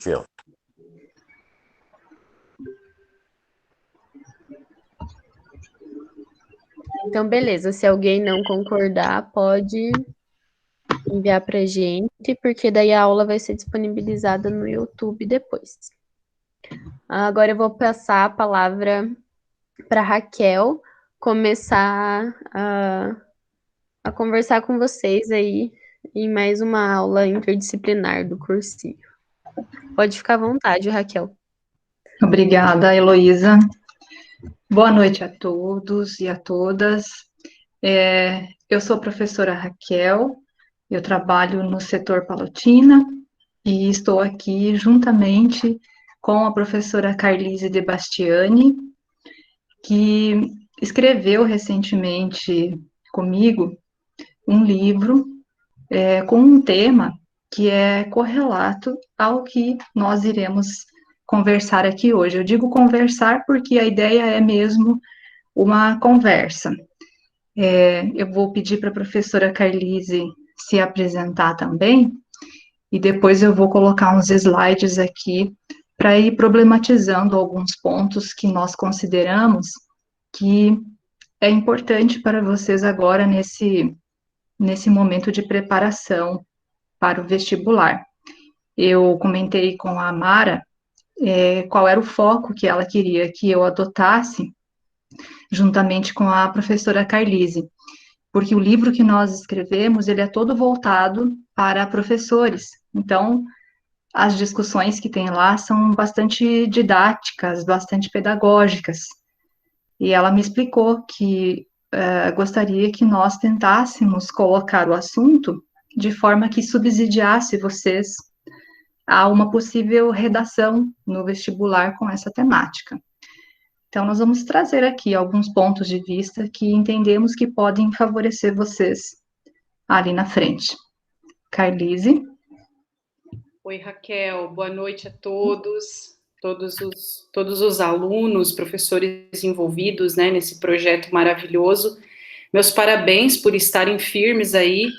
Tio. Então, beleza. Se alguém não concordar, pode enviar pra gente, porque daí a aula vai ser disponibilizada no YouTube depois. Agora eu vou passar a palavra para Raquel começar a conversar com vocês aí em mais uma aula interdisciplinar do cursinho. Pode ficar à vontade, Raquel. Obrigada, Heloísa. Boa noite a todos e a todas. Eu sou a professora Raquel, eu trabalho no setor Palotina e estou aqui juntamente com a professora Carlise De Bastiani, que escreveu recentemente comigo um livro com um tema que é correlato ao que nós iremos conversar aqui hoje. Eu digo conversar porque a ideia é mesmo uma conversa. Eu vou pedir para a professora Carlise se apresentar também, e depois eu vou colocar uns slides aqui para ir problematizando alguns pontos que nós consideramos que é importante para vocês agora nesse momento de preparação para o vestibular. Eu comentei com a Mara qual era o foco que ela queria que eu adotasse, juntamente com a professora Carlise, porque o livro que nós escrevemos, ele é todo voltado para professores, então as discussões que tem lá são bastante didáticas, bastante pedagógicas, e ela me explicou que gostaria que nós tentássemos colocar o assunto de forma que subsidiasse vocês a uma possível redação no vestibular com essa temática. Então, nós vamos trazer aqui alguns pontos de vista que entendemos que podem favorecer vocês ali na frente. Carlise. Oi, Raquel, boa noite a todos os alunos, professores envolvidos, né, nesse projeto maravilhoso. Meus parabéns por estarem firmes aí.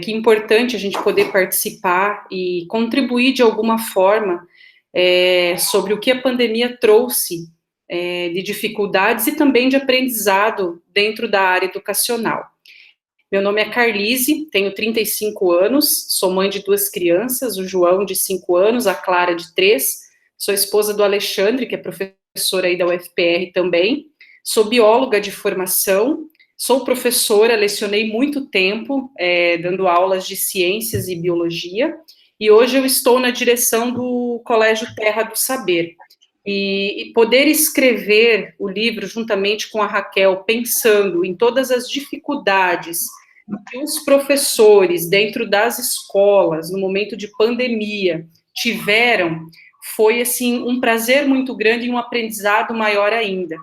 Que importante a gente poder participar e contribuir de alguma forma sobre o que a pandemia trouxe de dificuldades e também de aprendizado dentro da área educacional. Meu nome é Carlise, tenho 35 anos, sou mãe de 2 crianças, o João de 5 anos, a Clara de 3, sou esposa do Alexandre, que é professor aí da UFPR também, sou bióloga de formação, sou professora, lecionei muito tempo, dando aulas de ciências e biologia, e hoje eu estou na direção do Colégio Terra do Saber. E poder escrever o livro juntamente com a Raquel, pensando em todas as dificuldades que os professores dentro das escolas, no momento de pandemia, tiveram, foi, assim, um prazer muito grande e um aprendizado maior ainda.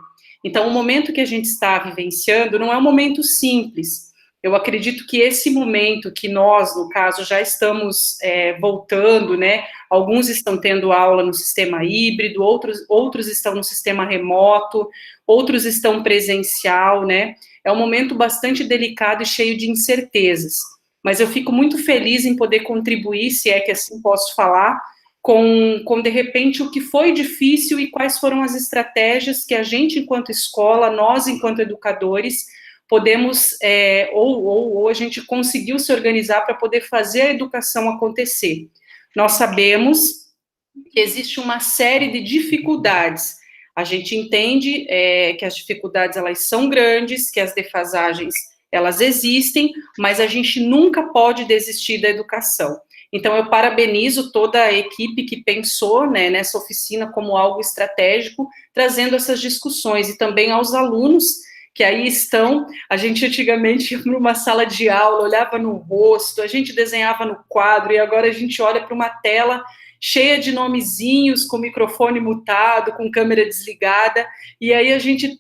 Então, o momento que a gente está vivenciando não é um momento simples. Eu acredito que esse momento que nós, no caso, já estamos voltando, né? Alguns estão tendo aula no sistema híbrido, outros estão no sistema remoto, outros estão presencial, né? É um momento bastante delicado e cheio de incertezas. Mas eu fico muito feliz em poder contribuir, se é que assim posso falar, com de repente, o que foi difícil e quais foram as estratégias que a gente, enquanto escola, nós, enquanto educadores, podemos, ou a gente conseguiu se organizar para poder fazer a educação acontecer. Nós sabemos que existe uma série de dificuldades. A gente entende que as dificuldades, elas são grandes, que as defasagens, elas existem, mas a gente nunca pode desistir da educação. Então, eu parabenizo toda a equipe que pensou, né, nessa oficina como algo estratégico, trazendo essas discussões, e também aos alunos que aí estão. A gente antigamente ia para uma sala de aula, olhava no rosto, a gente desenhava no quadro, e agora a gente olha para uma tela cheia de nomezinhos, com microfone mutado, com câmera desligada, e aí a gente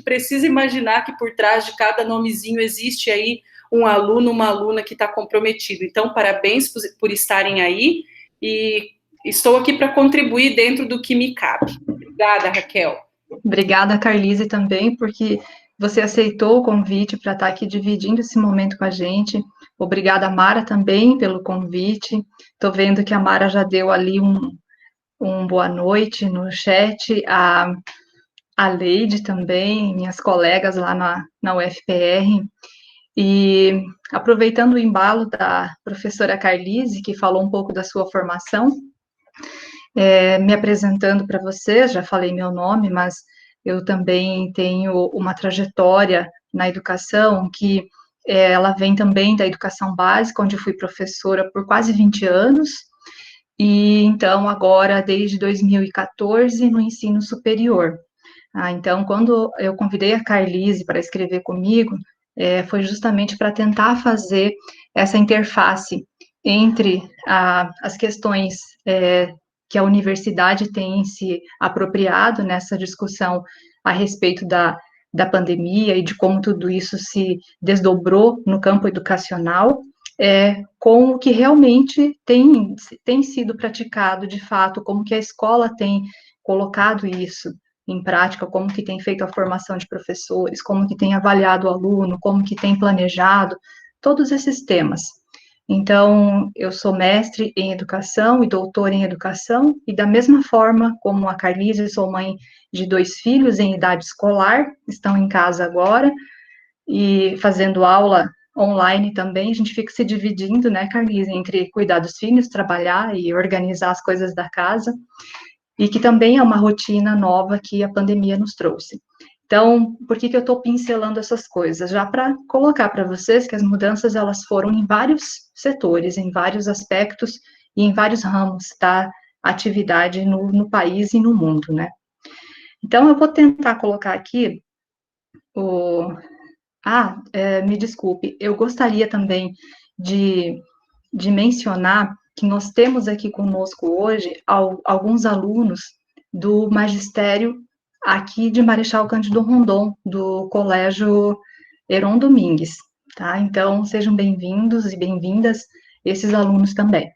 precisa imaginar que por trás de cada nomezinho existe aí um aluno, uma aluna que está comprometido. Então, parabéns por estarem aí, e estou aqui para contribuir dentro do que me cabe. Obrigada, Raquel. Obrigada, Carlise, também, porque você aceitou o convite para estar aqui dividindo esse momento com a gente. Obrigada, Mara, também pelo convite. Estou vendo que a Mara já deu ali um boa noite no chat, a Leide também, minhas colegas lá na UFPR. E aproveitando o embalo da professora Carlise, que falou um pouco da sua formação, me apresentando para vocês, já falei meu nome, mas eu também tenho uma trajetória na educação que ela vem também da educação básica, onde eu fui professora por quase 20 anos, e então agora desde 2014 no ensino superior. Então, quando eu convidei a Carlise para escrever comigo, foi justamente para tentar fazer essa interface entre as questões que a universidade tem se apropriado nessa discussão a respeito da pandemia e de como tudo isso se desdobrou no campo educacional, com o que realmente tem sido praticado de fato, como que a escola tem colocado isso em prática, como que tem feito a formação de professores, como que tem avaliado o aluno, como que tem planejado, todos esses temas. Então, eu sou mestre em educação e doutora em educação, e da mesma forma como a Carlise, sou mãe de 2 filhos em idade escolar, estão em casa agora, e fazendo aula online também, a gente fica se dividindo, né, Carlise, entre cuidar dos filhos, trabalhar e organizar as coisas da casa, e que também é uma rotina nova que a pandemia nos trouxe. Então, por que eu estou pincelando essas coisas? Já para colocar para vocês que as mudanças, elas foram em vários setores, em vários aspectos e em vários ramos da atividade no país e no mundo, né? Então, eu vou tentar colocar aqui me desculpe, eu gostaria também de mencionar que nós temos aqui conosco hoje alguns alunos do magistério aqui de Marechal Cândido Rondon, do Colégio Heron Domingues, tá? Então, sejam bem-vindos e bem-vindas esses alunos também.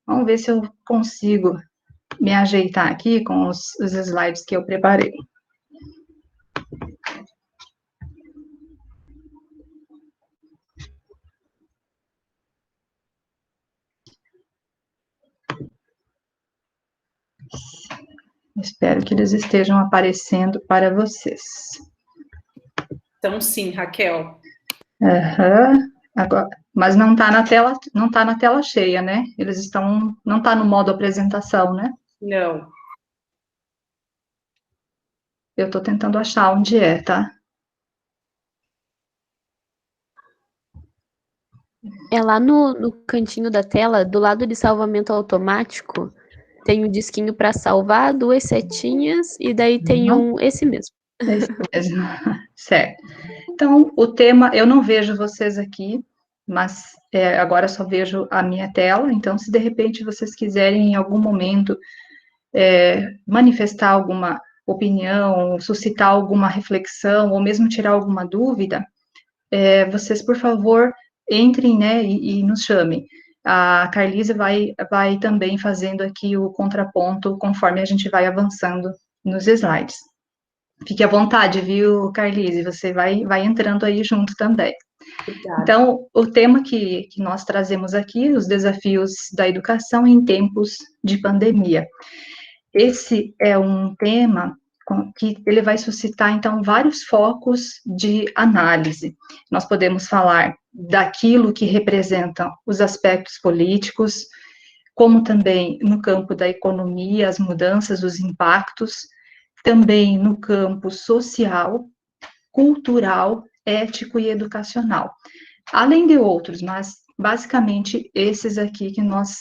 Vamos ver se eu consigo me ajeitar aqui com os slides que eu preparei. Espero que eles estejam aparecendo para vocês. Então, sim, Raquel. Agora, mas não está na tela cheia, né? Não está no modo apresentação, né? Não. Eu estou tentando achar onde tá? É lá no cantinho da tela, do lado de salvamento automático, tem o disquinho para salvar, 2 setinhas, e daí tem esse mesmo. Esse mesmo, certo. Então, o tema, eu não vejo vocês aqui, mas agora eu só vejo a minha tela, então se de repente vocês quiserem em algum momento manifestar alguma opinião, suscitar alguma reflexão, ou mesmo tirar alguma dúvida, vocês, por favor, entrem, né, e nos chamem. A Carlise vai também fazendo aqui o contraponto conforme a gente vai avançando nos slides. Fique à vontade, viu, Carlise? Você vai entrando aí junto também. Obrigada. Então, o tema que nós trazemos aqui, os desafios da educação em tempos de pandemia. Esse é um tema que ele vai suscitar, então, vários focos de análise. Nós podemos falar daquilo que representam os aspectos políticos, como também no campo da economia, as mudanças, os impactos, também no campo social, cultural, ético e educacional. Além de outros, mas basicamente esses aqui que nós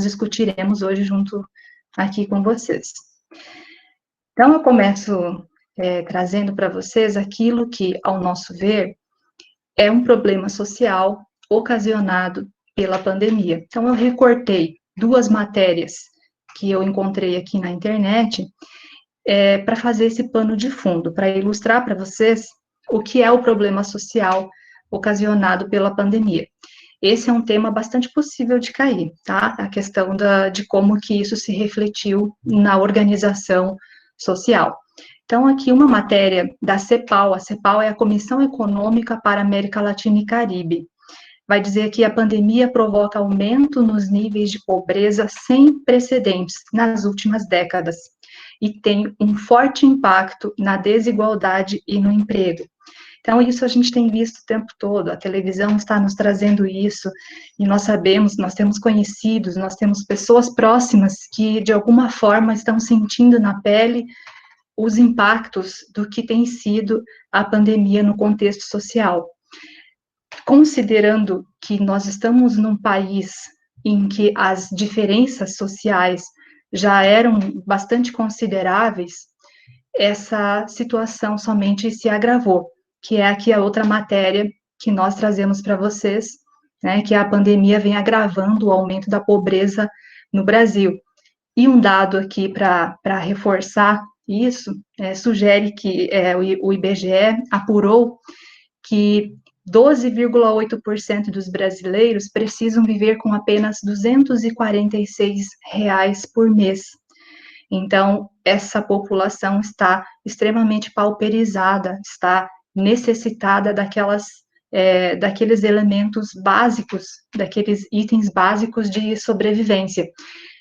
discutiremos hoje junto aqui com vocês. Então, eu começo trazendo para vocês aquilo que, ao nosso ver, é um problema social ocasionado pela pandemia. Então, eu recortei 2 matérias que eu encontrei aqui na internet para fazer esse pano de fundo, para ilustrar para vocês o que é o problema social ocasionado pela pandemia. Esse é um tema bastante possível de cair, tá? A questão de como que isso se refletiu na organização social. Então, aqui uma matéria da CEPAL, a CEPAL é a Comissão Econômica para a América Latina e Caribe. vai dizer que a pandemia provoca aumento nos níveis de pobreza sem precedentes nas últimas décadas e tem um forte impacto na desigualdade e no emprego. Então, isso a gente tem visto o tempo todo, a televisão está nos trazendo isso, e nós sabemos, nós temos conhecidos, nós temos pessoas próximas que, de alguma forma, estão sentindo na pele os impactos do que tem sido a pandemia no contexto social. Considerando que nós estamos num país em que as diferenças sociais já eram bastante consideráveis, essa situação somente se agravou, que é aqui a outra matéria que nós trazemos para vocês, né, que a pandemia vem agravando o aumento da pobreza no Brasil. E um dado aqui para reforçar isso, sugere que o IBGE apurou que 12,8% dos brasileiros precisam viver com apenas R$ 246 por mês. Então, essa população está extremamente pauperizada, está necessitada daqueles elementos básicos, daqueles itens básicos de sobrevivência.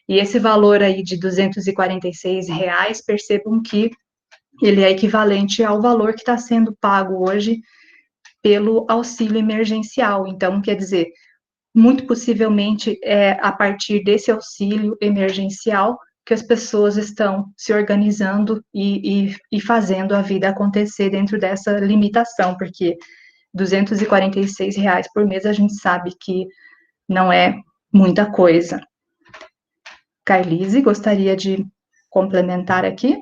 E esse valor aí de R$ 246, percebam que ele é equivalente ao valor que está sendo pago hoje pelo auxílio emergencial. Então, quer dizer, muito possivelmente é a partir desse auxílio emergencial que as pessoas estão se organizando e fazendo a vida acontecer dentro dessa limitação, porque R$ 246 por mês a gente sabe que não é muita coisa. Carlise, gostaria de complementar aqui?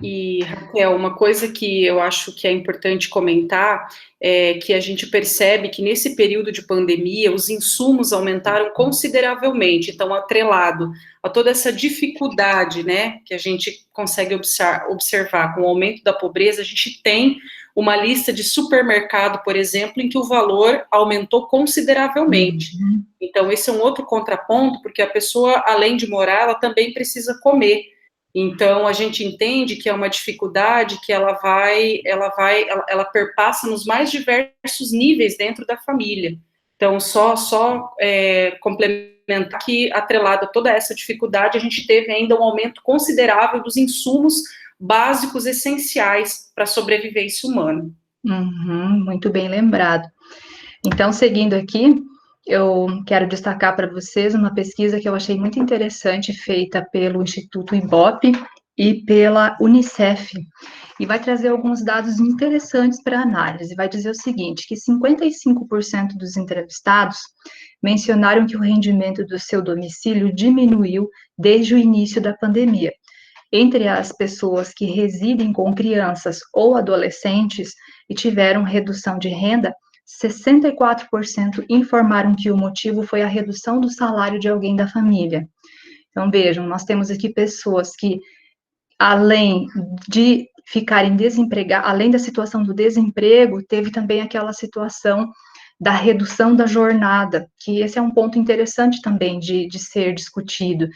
E, Raquel, uma coisa que eu acho que é importante comentar é que a gente percebe que nesse período de pandemia os insumos aumentaram consideravelmente, então atrelado a toda essa dificuldade, né, que a gente consegue observar com o aumento da pobreza, a gente tem uma lista de supermercado, por exemplo, em que o valor aumentou consideravelmente. Então, esse é um outro contraponto, porque a pessoa, além de morar, ela também precisa comer. Então, a gente entende que é uma dificuldade que ela perpassa nos mais diversos níveis dentro da família. Então, complementar que, atrelado a toda essa dificuldade, a gente teve ainda um aumento considerável dos insumos básicos essenciais para a sobrevivência humana. Muito bem lembrado. Então, seguindo aqui, eu quero destacar para vocês uma pesquisa que eu achei muito interessante, feita pelo Instituto Ibope e pela Unicef, e vai trazer alguns dados interessantes para análise. Vai dizer o seguinte, que 55% dos entrevistados mencionaram que o rendimento do seu domicílio diminuiu desde o início da pandemia. Entre as pessoas que residem com crianças ou adolescentes e tiveram redução de renda, 64% informaram que o motivo foi a redução do salário de alguém da família. Então, vejam, nós temos aqui pessoas que, além de ficarem desempregadas, além da situação do desemprego, teve também aquela situação da redução da jornada, que esse é um ponto interessante também de ser discutido.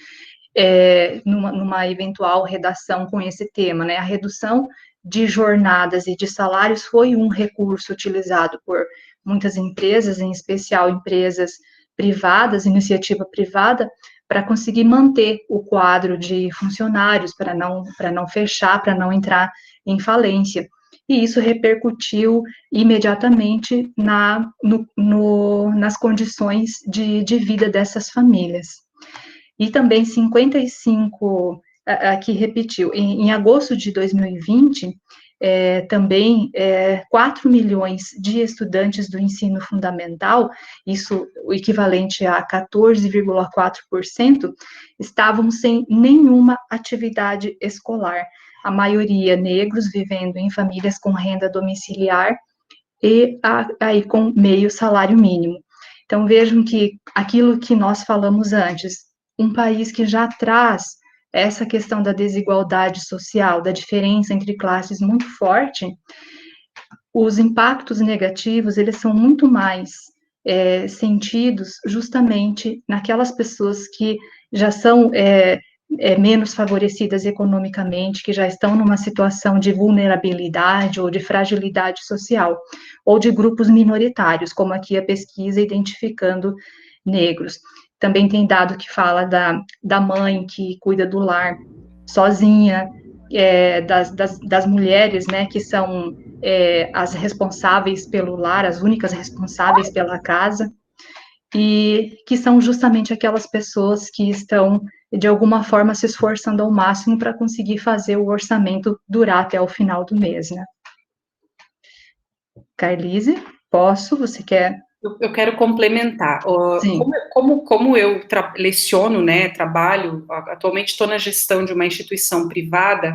Numa eventual redação com esse tema, né? A redução de jornadas e de salários foi um recurso utilizado por muitas empresas, em especial empresas privadas, iniciativa privada, para conseguir manter o quadro de funcionários, para não fechar, para não entrar em falência. E isso repercutiu imediatamente nas condições de vida dessas famílias. E também 55, aqui repetiu, em agosto de 2020, também 4 milhões de estudantes do ensino fundamental, isso o equivalente a 14,4%, estavam sem nenhuma atividade escolar. A maioria negros vivendo em famílias com renda domiciliar e aí com meio salário mínimo. Então, vejam que aquilo que nós falamos antes, um país que já traz essa questão da desigualdade social, da diferença entre classes muito forte, os impactos negativos, eles são muito mais sentidos justamente naquelas pessoas que já são menos favorecidas economicamente, que já estão numa situação de vulnerabilidade ou de fragilidade social, ou de grupos minoritários, como aqui a pesquisa identificando negros. Também tem dado que fala da mãe que cuida do lar sozinha, das mulheres, né, que são as responsáveis pelo lar, as únicas responsáveis pela casa, e que são justamente aquelas pessoas que estão, de alguma forma, se esforçando ao máximo para conseguir fazer o orçamento durar até o final do mês, né? Carlise, posso? Você quer? Eu quero complementar. Sim. Como eu leciono, né, trabalho, atualmente estou na gestão de uma instituição privada,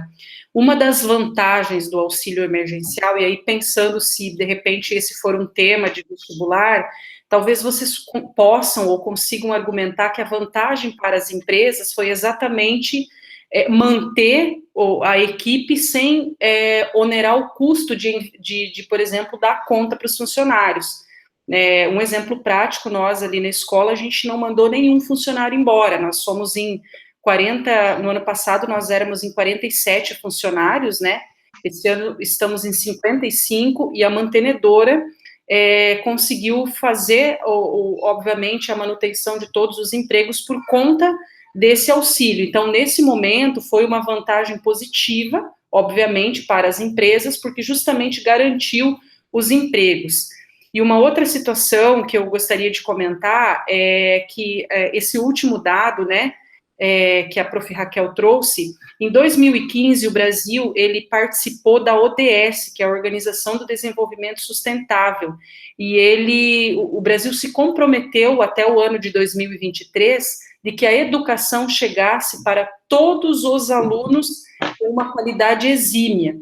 uma das vantagens do auxílio emergencial, e aí pensando se de repente esse for um tema de vestibular, talvez vocês possam ou consigam argumentar que a vantagem para as empresas foi exatamente manter a equipe sem onerar o custo de, por exemplo, dar conta para os funcionários. Um exemplo prático, nós ali na escola, a gente não mandou nenhum funcionário embora, nós somos em 40, no ano passado nós éramos em 47 funcionários, né, esse ano estamos em 55, e a mantenedora conseguiu fazer, obviamente, a manutenção de todos os empregos por conta desse auxílio. Então, nesse momento, foi uma vantagem positiva, obviamente, para as empresas, porque justamente garantiu os empregos. E uma outra situação que eu gostaria de comentar é que esse último dado, né, que a prof. Raquel trouxe, em 2015 o Brasil, ele participou da ODS, que é a Organização do Desenvolvimento Sustentável, e o Brasil se comprometeu até o ano de 2023 de que a educação chegasse para todos os alunos com uma qualidade exímia.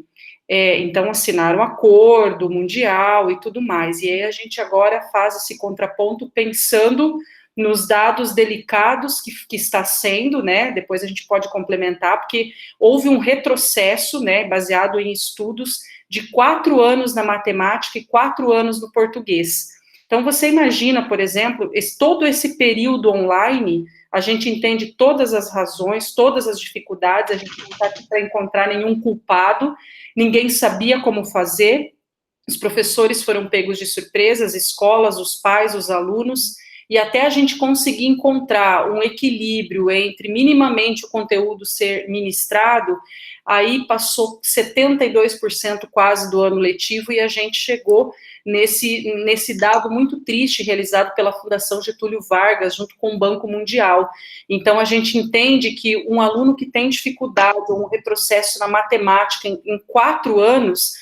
Então, assinaram um acordo mundial e tudo mais. E aí a gente agora faz esse contraponto pensando nos dados delicados que está sendo, né? Depois a gente pode complementar, porque houve um retrocesso, né? Baseado em estudos de 4 anos na matemática e 4 anos no português. Então, você imagina, por exemplo, todo esse período online, a gente entende todas as razões, todas as dificuldades, a gente não está aqui para encontrar nenhum culpado, ninguém sabia como fazer, os professores foram pegos de surpresa, as escolas, os pais, os alunos, e até a gente conseguir encontrar um equilíbrio entre minimamente o conteúdo ser ministrado, aí passou 72% quase do ano letivo, e a gente chegou nesse dado muito triste realizado pela Fundação Getúlio Vargas, junto com o Banco Mundial. Então, a gente entende que um aluno que tem dificuldade ou um retrocesso na matemática em 4 anos,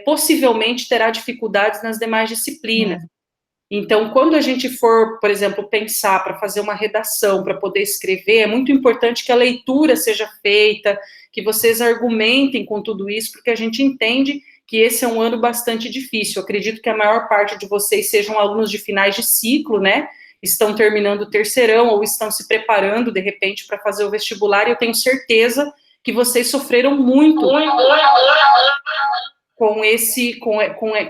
possivelmente terá dificuldades nas demais disciplinas. Então, quando a gente for, por exemplo, pensar para fazer uma redação, para poder escrever, é muito importante que a leitura seja feita, que vocês argumentem com tudo isso, porque a gente entende que esse é um ano bastante difícil. Eu acredito que a maior parte de vocês sejam alunos de finais de ciclo, né? Estão terminando o terceirão ou estão se preparando, de repente, para fazer o vestibular, e eu tenho certeza que vocês sofreram muito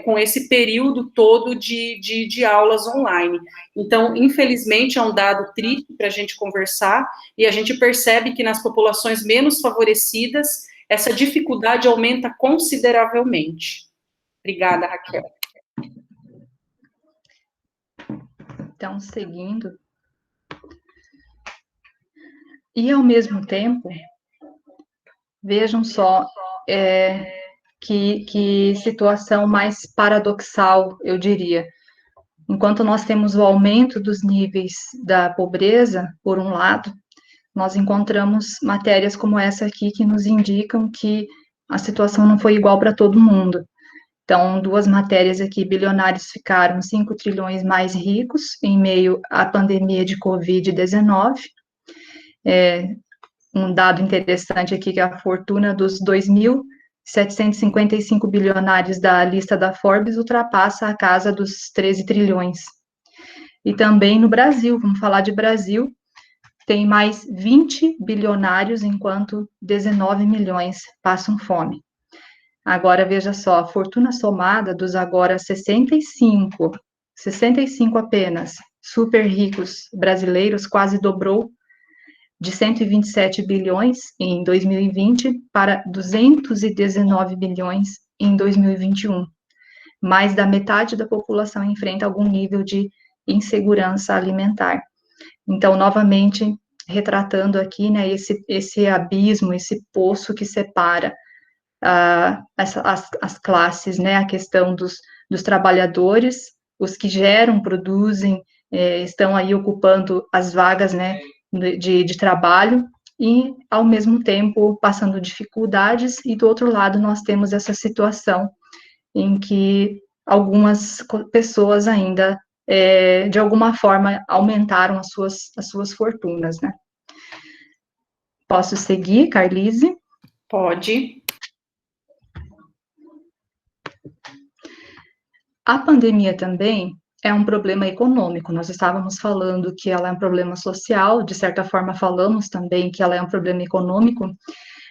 com esse período todo de aulas online. Então, infelizmente, é um dado triste para a gente conversar, e a gente percebe que nas populações menos favorecidas, essa dificuldade aumenta consideravelmente. Obrigada, Raquel. Então, seguindo. E, ao mesmo tempo, vejam só, que situação mais paradoxal, eu diria. Enquanto nós temos o aumento dos níveis da pobreza, por um lado, nós encontramos matérias como essa aqui que nos indicam que a situação não foi igual para todo mundo. Então, 2 matérias aqui, bilionários ficaram 5 trilhões mais ricos em meio à pandemia de Covid-19. Um dado interessante aqui que a fortuna dos 2.755 bilionários da lista da Forbes ultrapassa a casa dos 13 trilhões. E também no Brasil, vamos falar de Brasil, tem mais 20 bilionários, enquanto 19 milhões passam fome. Agora, veja só, a fortuna somada dos agora 65 apenas, super ricos brasileiros, quase dobrou de 127 bilhões em 2020 para 219 bilhões em 2021. Mais da metade da população enfrenta algum nível de insegurança alimentar. Então, novamente, retratando aqui, né, esse abismo, esse poço que separa as classes, né, a questão dos trabalhadores, os que geram, produzem, estão aí ocupando as vagas, né, de trabalho, e, ao mesmo tempo, passando dificuldades, e, do outro lado, nós temos essa situação em que algumas pessoas ainda, de alguma forma, aumentaram as suas fortunas, né. Posso seguir, Carlise? Pode. A pandemia também é um problema econômico. Nós estávamos falando que ela é um problema social, de certa forma falamos também que ela é um problema econômico,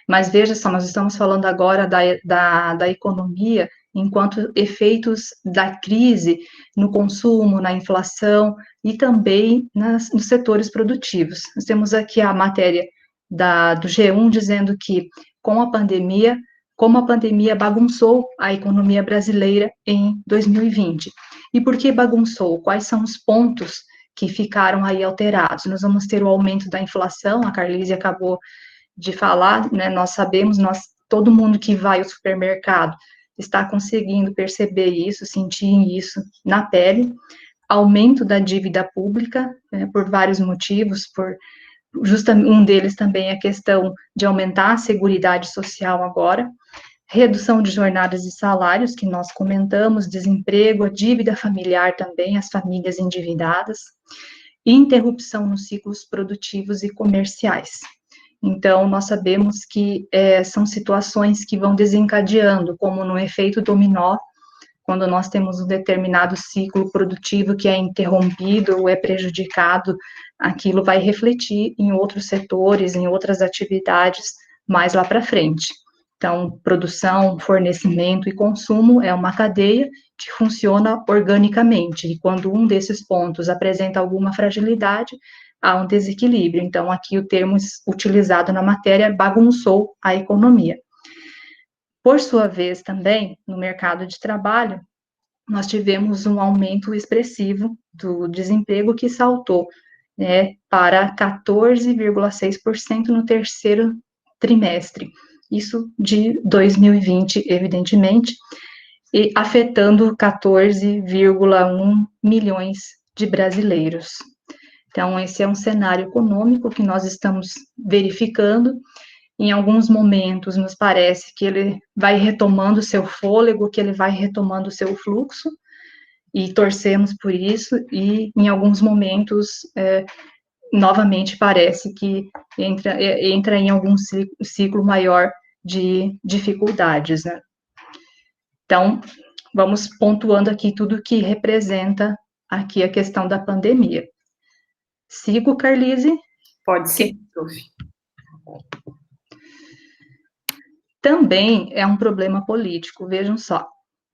mas veja só, nós estamos falando agora da economia enquanto efeitos da crise no consumo, na inflação e também nos setores produtivos. Nós temos aqui a matéria do G1 dizendo que, com a pandemia, como a pandemia bagunçou a economia brasileira em 2020. E por que bagunçou? Quais são os pontos que ficaram aí alterados? Nós vamos ter o aumento da inflação, a Carlise acabou de falar, né, nós sabemos, todo mundo que vai ao supermercado está conseguindo perceber isso, sentir isso na pele, aumento da dívida pública, por vários motivos, justamente um deles também é a questão de aumentar a seguridade social agora, redução de jornadas e salários, que nós comentamos, desemprego, a dívida familiar também, as famílias endividadas, e interrupção nos ciclos produtivos e comerciais. Então, nós sabemos que são situações que vão desencadeando, como no efeito dominó, quando nós temos um determinado ciclo produtivo que é interrompido ou é prejudicado, aquilo vai refletir em outros setores, em outras atividades mais lá para frente. Então, produção, fornecimento e consumo é uma cadeia que funciona organicamente, e quando um desses pontos apresenta alguma fragilidade, há um desequilíbrio. Então, aqui o termo utilizado na matéria bagunçou a economia. Por sua vez, também, no mercado de trabalho, nós tivemos um aumento expressivo do desemprego que saltou, né, para 14,6% no terceiro trimestre. Isso de 2020, evidentemente, e afetando 14,1 milhões de brasileiros. Então, esse é um cenário econômico que nós estamos verificando. Em alguns momentos, nos parece que ele vai retomando o seu fôlego, que ele vai retomando o seu fluxo, e torcemos por isso, e em alguns momentos, novamente, parece que entra em algum ciclo maior de dificuldades, né? Então, vamos pontuando aqui tudo que representa aqui a questão da pandemia. Sigo, Carlise? Pode ser, prof. Também é um problema político, vejam só.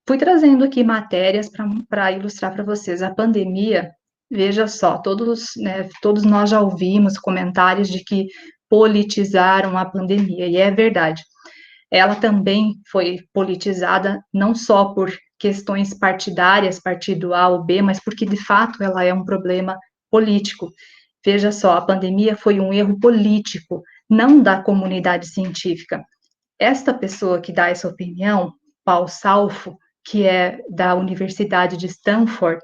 Fui trazendo aqui matérias para ilustrar para vocês. A pandemia, veja só, todos nós já ouvimos comentários de que politizaram a pandemia, e é verdade. Ela também foi politizada não só por questões partidárias, partido A ou B, mas porque, de fato, ela é um problema político. Veja só, a pandemia foi um erro político, não da comunidade científica. Esta pessoa que dá essa opinião, Paul Salfo, que é da Universidade de Stanford,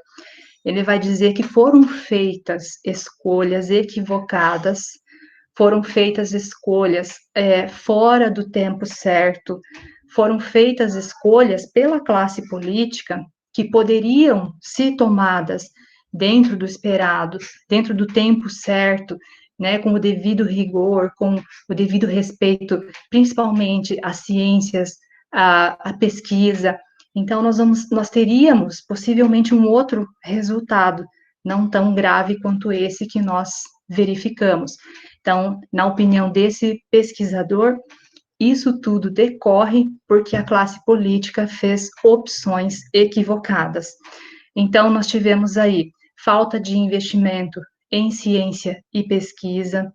ele vai dizer que foram feitas escolhas equivocadas, foram feitas escolhas fora do tempo certo, foram feitas escolhas pela classe política que poderiam ser tomadas dentro do esperado, dentro do tempo certo, né, com o devido rigor, com o devido respeito, principalmente às ciências, à pesquisa. Então, nós teríamos possivelmente um outro resultado, não tão grave quanto esse que nós verificamos. Então, na opinião desse pesquisador, isso tudo decorre porque a classe política fez opções equivocadas. Então, nós tivemos aí falta de investimento em ciência e pesquisa,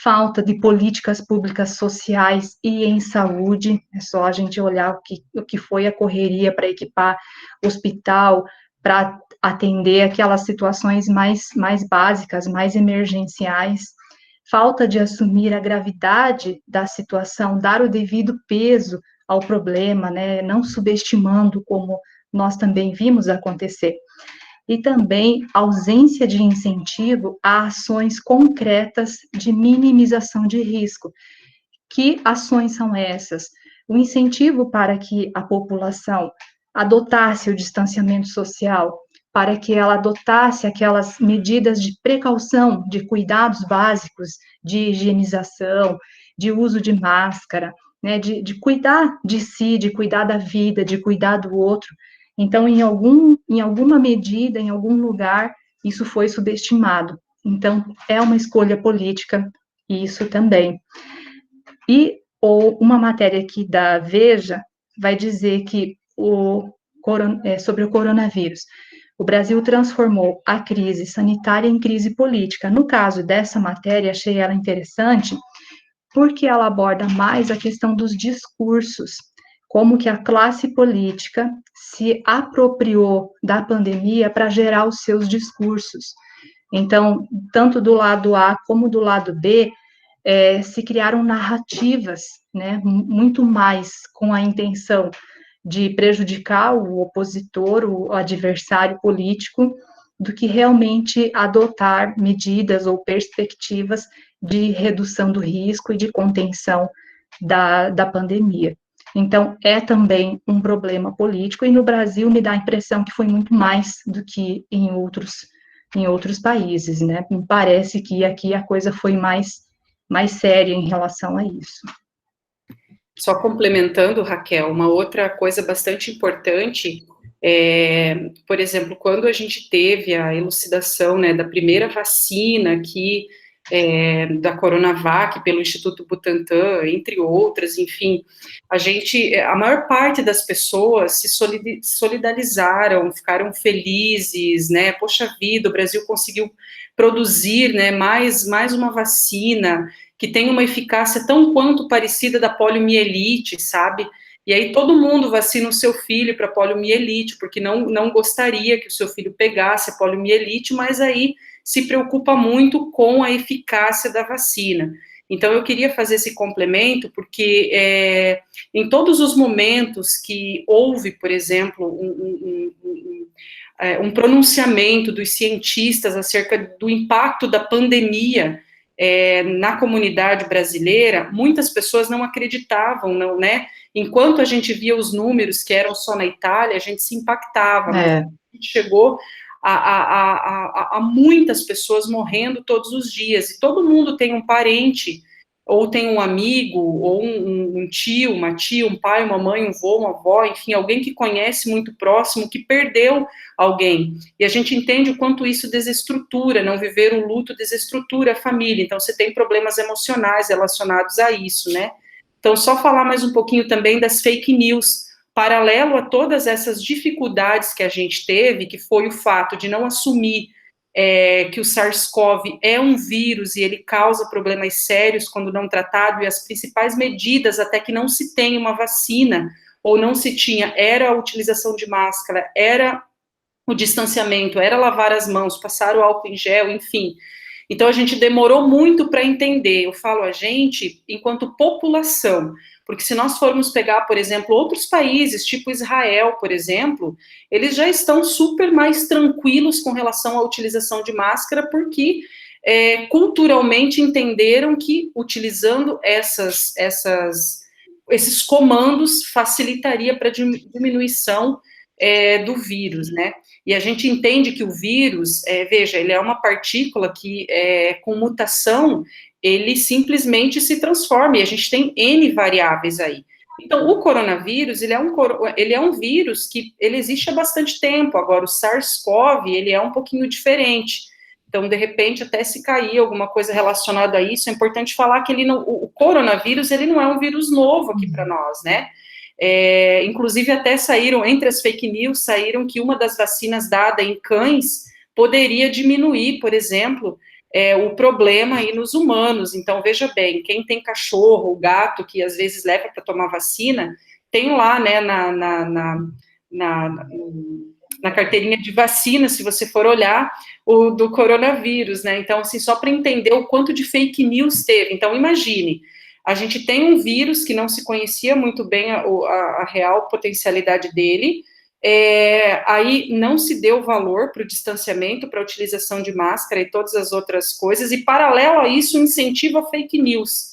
falta de políticas públicas sociais e em saúde. É só a gente olhar o que foi a correria para equipar hospital, para atender aquelas situações mais básicas, mais emergenciais. Falta de assumir a gravidade da situação, dar o devido peso ao problema, né, não subestimando como nós também vimos acontecer. E também ausência de incentivo a ações concretas de minimização de risco. Que ações são essas? O incentivo para que a população adotasse o distanciamento social, para que ela adotasse aquelas medidas de precaução, de cuidados básicos, de higienização, de uso de máscara, né, de cuidar de si, de cuidar da vida, de cuidar do outro. Então, em alguma medida, em algum lugar, isso foi subestimado. Então, é uma escolha política, isso também. Ou uma matéria aqui da Veja vai dizer que sobre o coronavírus, o Brasil transformou a crise sanitária em crise política. No caso dessa matéria, achei ela interessante, porque ela aborda mais a questão dos discursos, como que a classe política se apropriou da pandemia para gerar os seus discursos. Então, tanto do lado A como do lado B, se criaram narrativas, né, muito mais com a intenção de prejudicar o opositor, o adversário político, do que realmente adotar medidas ou perspectivas de redução do risco e de contenção da pandemia. Então, é também um problema político, e no Brasil me dá a impressão que foi muito mais do que em outros países, né? Me parece que aqui a coisa foi mais séria em relação a isso. Só complementando, Raquel, uma outra coisa bastante importante por exemplo, quando a gente teve a elucidação, né, da primeira vacina aqui, da Coronavac pelo Instituto Butantan, entre outras, enfim, a maior parte das pessoas se solidarizaram, ficaram felizes, né, poxa vida, o Brasil conseguiu produzir, né, mais uma vacina que tem uma eficácia tão quanto parecida da poliomielite, sabe? E aí todo mundo vacina o seu filho para poliomielite, porque não gostaria que o seu filho pegasse a poliomielite, mas aí se preocupa muito com a eficácia da vacina. Então, eu queria fazer esse complemento, porque em todos os momentos que houve, por exemplo, um pronunciamento dos cientistas acerca do impacto da pandemia na comunidade brasileira, muitas pessoas não acreditavam, não, né? Enquanto a gente via os números que eram só na Itália, a gente se impactava, mas a gente chegou a muitas pessoas morrendo todos os dias, e todo mundo tem um parente, ou tem um amigo, ou um tio, uma tia, um pai, uma mãe, um vô, uma avó, enfim, alguém que conhece muito próximo, que perdeu alguém, e a gente entende o quanto isso desestrutura, não viver um luto desestrutura a família, então você tem problemas emocionais relacionados a isso, né? Então, só falar mais um pouquinho também das fake news, paralelo a todas essas dificuldades que a gente teve, que foi o fato de não assumir que o SARS-CoV é um vírus e ele causa problemas sérios quando não tratado, e as principais medidas, até que não se tenha uma vacina, ou não se tinha, era a utilização de máscara, era o distanciamento, era lavar as mãos, passar o álcool em gel, enfim. Então, a gente demorou muito para entender, eu falo a gente, enquanto população, porque se nós formos pegar, por exemplo, outros países, tipo Israel, por exemplo, eles já estão super mais tranquilos com relação à utilização de máscara, porque culturalmente entenderam que utilizando esses comandos facilitaria para diminuição do vírus, né? E a gente entende que o vírus, veja, ele é uma partícula que, com mutação, ele simplesmente se transforma, e a gente tem N variáveis aí. Então, o coronavírus, ele é um vírus que ele existe há bastante tempo. Agora, o SARS-CoV, ele é um pouquinho diferente. Então, de repente, até se cair alguma coisa relacionada a isso, é importante falar que o coronavírus, ele não é um vírus novo aqui para nós, né? Inclusive até saíram, entre as fake news, saíram que uma das vacinas dada em cães poderia diminuir, por exemplo, o problema aí nos humanos. Então, veja bem, quem tem cachorro, gato, que às vezes leva para tomar vacina, tem lá, né, na carteirinha de vacina, se você for olhar, o do coronavírus, né? Então, assim, só para entender o quanto de fake news teve. Então, imagine, a gente tem um vírus que não se conhecia muito bem a real potencialidade dele, aí não se deu valor para o distanciamento, para a utilização de máscara e todas as outras coisas, e paralelo a isso, incentiva a fake news.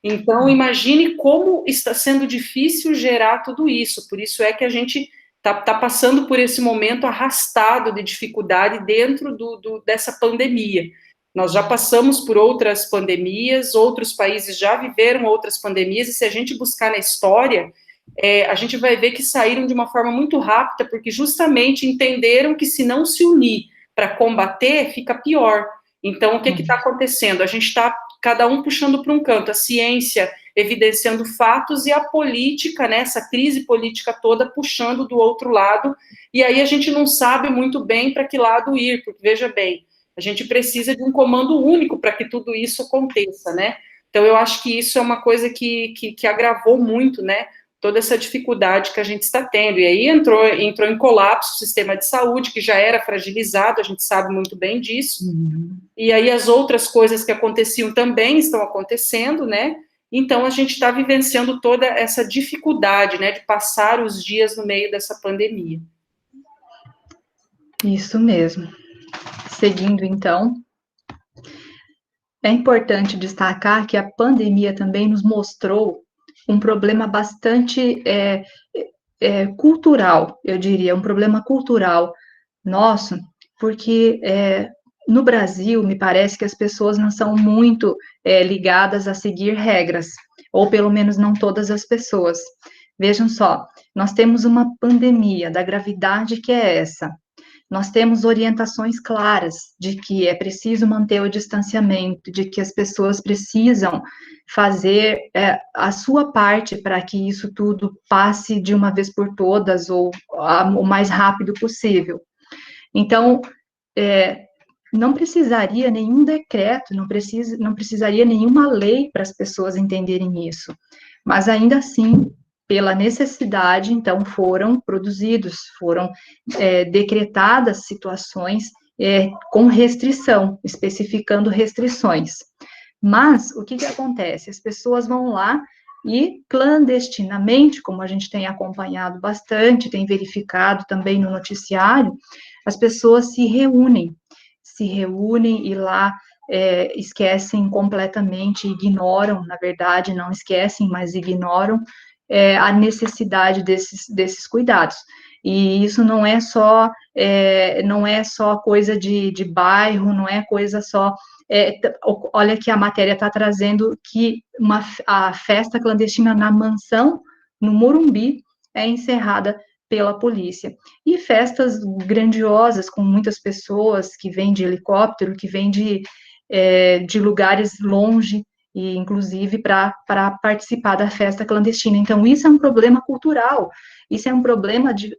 Então, imagine como está sendo difícil gerar tudo isso, por isso é que a gente está passando por esse momento arrastado de dificuldade dentro dessa pandemia. Nós já passamos por outras pandemias, outros países já viveram outras pandemias, e se a gente buscar na história, a gente vai ver que saíram de uma forma muito rápida, porque justamente entenderam que se não se unir para combater, fica pior. Então, o que está acontecendo? A gente está, cada um puxando para um canto, a ciência evidenciando fatos e a política, né, essa crise política toda puxando do outro lado, e aí a gente não sabe muito bem para que lado ir, porque, veja bem, a gente precisa de um comando único para que tudo isso aconteça, né? Então, eu acho que isso é uma coisa que agravou muito, né, toda essa dificuldade que a gente está tendo, e aí entrou em colapso o sistema de saúde, que já era fragilizado, a gente sabe muito bem disso, e aí as outras coisas que aconteciam também estão acontecendo, né, então a gente está vivenciando toda essa dificuldade, né, de passar os dias no meio dessa pandemia. Isso mesmo. Seguindo, então, é importante destacar que a pandemia também nos mostrou um problema bastante cultural, eu diria, um problema cultural nosso, porque no Brasil, me parece que as pessoas não são muito ligadas a seguir regras, ou pelo menos não todas as pessoas. Vejam só, nós temos uma pandemia da gravidade que é essa. Nós temos orientações claras de que é preciso manter o distanciamento, de que as pessoas precisam fazer a sua parte para que isso tudo passe de uma vez por todas ou o mais rápido possível. Então, não precisaria nenhum decreto, não precisaria nenhuma lei para as pessoas entenderem isso, mas ainda assim, pela necessidade, então, foram decretadas situações com restrição, especificando restrições. Mas, o que acontece? As pessoas vão lá e, clandestinamente, como a gente tem acompanhado bastante, tem verificado também no noticiário, as pessoas se reúnem e lá esquecem completamente, ignoram, na verdade, não esquecem, mas ignoram a necessidade desses cuidados. E isso não é só coisa de bairro, não é coisa só. Olha que a matéria está trazendo que a festa clandestina na mansão, no Morumbi, é encerrada pela polícia. E festas grandiosas, com muitas pessoas que vêm de helicóptero, que vêm de lugares longe, e inclusive para participar da festa clandestina. Então, isso é um problema cultural, isso é um problema de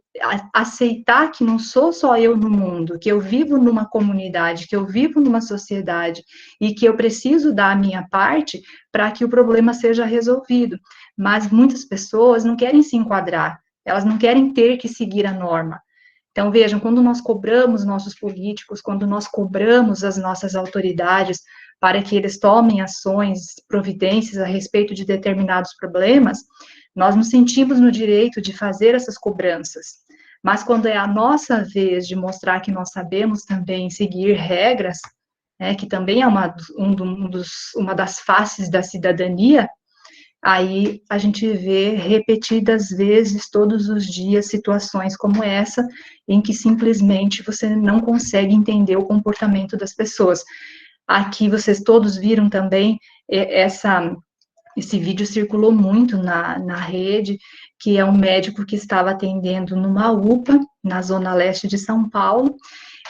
aceitar que não sou só eu no mundo, que eu vivo numa comunidade, que eu vivo numa sociedade, e que eu preciso dar a minha parte para que o problema seja resolvido. Mas muitas pessoas não querem se enquadrar, elas não querem ter que seguir a norma. Então, vejam, quando nós cobramos nossos políticos, quando nós cobramos as nossas autoridades para que eles tomem ações, providências a respeito de determinados problemas, nós nos sentimos no direito de fazer essas cobranças. Mas quando é a nossa vez de mostrar que nós sabemos também seguir regras, que também é uma das faces da cidadania, aí a gente vê repetidas vezes, todos os dias, situações como essa, em que simplesmente você não consegue entender o comportamento das pessoas. Aqui vocês todos viram também, esse vídeo circulou muito na rede, que é um médico que estava atendendo numa UPA, na zona leste de São Paulo,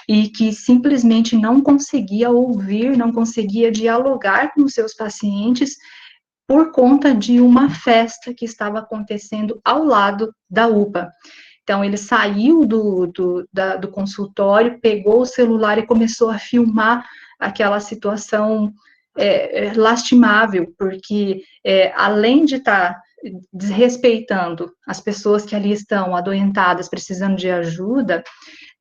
e que simplesmente não conseguia ouvir, não conseguia dialogar com os seus pacientes, por conta de uma festa que estava acontecendo ao lado da UPA. Então, ele saiu do consultório, pegou o celular e começou a filmar aquela situação lastimável, porque além de estar desrespeitando as pessoas que ali estão adoentadas, precisando de ajuda,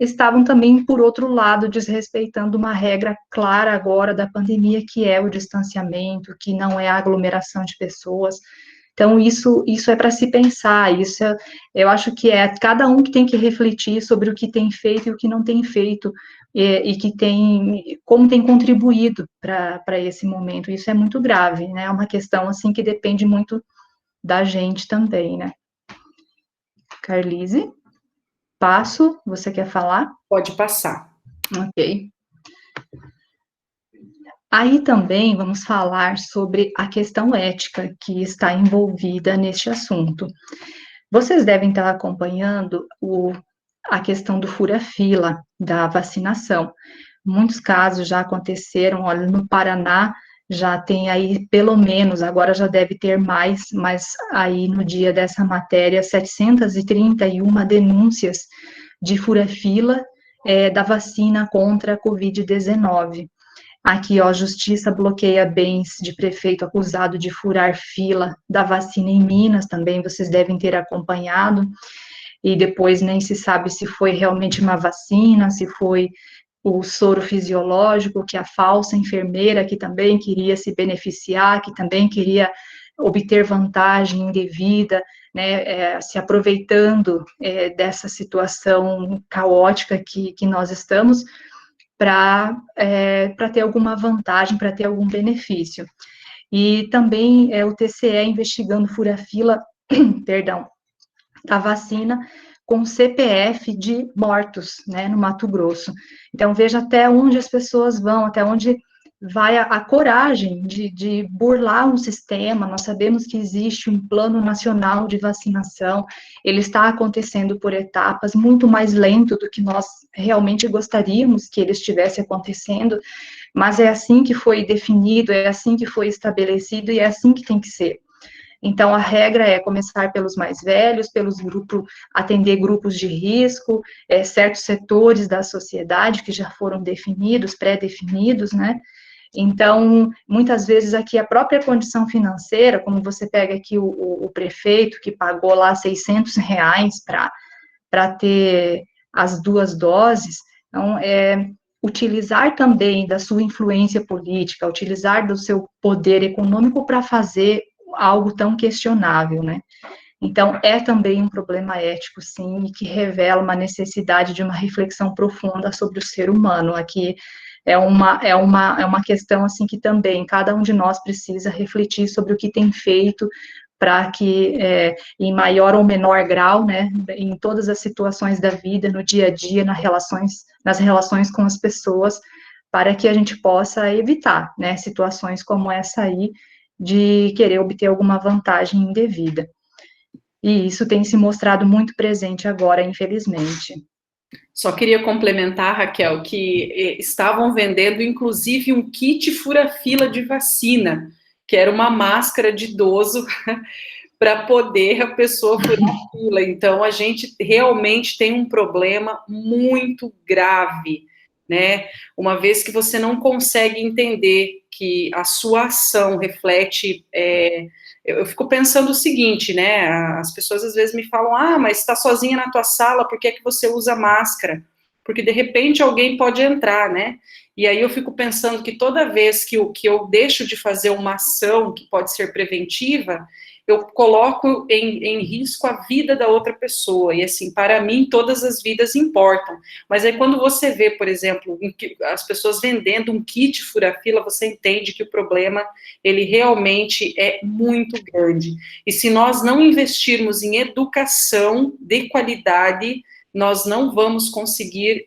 estavam também, por outro lado, desrespeitando uma regra clara agora da pandemia, que é o distanciamento, que não é a aglomeração de pessoas. Então, isso é para se pensar, eu acho que é cada um que tem que refletir sobre o que tem feito e o que não tem feito, e como tem contribuído para esse momento. Isso é muito grave, né? É uma questão, assim, que depende muito da gente também, né? Carlise, passo, você quer falar? Pode passar. Ok. Aí também vamos falar sobre a questão ética que está envolvida neste assunto. Vocês devem estar acompanhando a questão do fura-fila da vacinação. Muitos casos já aconteceram, olha, no Paraná já tem aí, pelo menos, agora já deve ter mais, mas aí no dia dessa matéria, 731 denúncias de fura-fila da vacina contra a Covid-19. Aqui, ó, Justiça bloqueia bens de prefeito acusado de furar fila da vacina em Minas, também vocês devem ter acompanhado, e depois nem se sabe se foi realmente uma vacina, se foi o soro fisiológico, que a falsa enfermeira que também queria se beneficiar, que também queria obter vantagem indevida, né, se aproveitando dessa situação caótica que nós estamos, para ter alguma vantagem, para ter algum benefício. E também o TCE investigando fura-fila, perdão, da vacina com CPF de mortos, né, no Mato Grosso. Então, veja até onde as pessoas vão, até onde vai a coragem de burlar um sistema. Nós sabemos que existe um plano nacional de vacinação, ele está acontecendo por etapas, muito mais lento do que nós realmente gostaríamos que ele estivesse acontecendo, mas é assim que foi definido, é assim que foi estabelecido e é assim que tem que ser. Então, a regra é começar pelos mais velhos, atender grupos de risco, certos setores da sociedade que já foram definidos, pré-definidos, né? Então, muitas vezes aqui a própria condição financeira, como você pega aqui o prefeito que pagou lá R$600 para ter as 2 doses, então, utilizar também da sua influência política, utilizar do seu poder econômico para fazer algo tão questionável, né? Então, é também um problema ético, sim, e que revela uma necessidade de uma reflexão profunda sobre o ser humano. Aqui é uma questão, assim, que também cada um de nós precisa refletir sobre o que tem feito para que, em maior ou menor grau, né, em todas as situações da vida, no dia a dia, nas relações com as pessoas, para que a gente possa evitar, né, situações como essa aí, de querer obter alguma vantagem indevida. E isso tem se mostrado muito presente agora, infelizmente. Só queria complementar, Raquel, que estavam vendendo, inclusive, um kit fura-fila de vacina, que era uma máscara de idoso para poder a pessoa furar a fila. Então, a gente realmente tem um problema muito grave, né? Uma vez que você não consegue entender que a sua ação reflete... eu fico pensando o seguinte, né? As pessoas às vezes me falam, mas está sozinha na tua sala, por que é que você usa máscara? Porque de repente alguém pode entrar, né? E aí eu fico pensando que toda vez que eu deixo de fazer uma ação que pode ser preventiva, eu coloco em risco a vida da outra pessoa, e assim, para mim, todas as vidas importam, mas aí quando você vê, por exemplo, as pessoas vendendo um kit fura-fila, você entende que o problema, ele realmente é muito grande, e se nós não investirmos em educação de qualidade, nós não vamos conseguir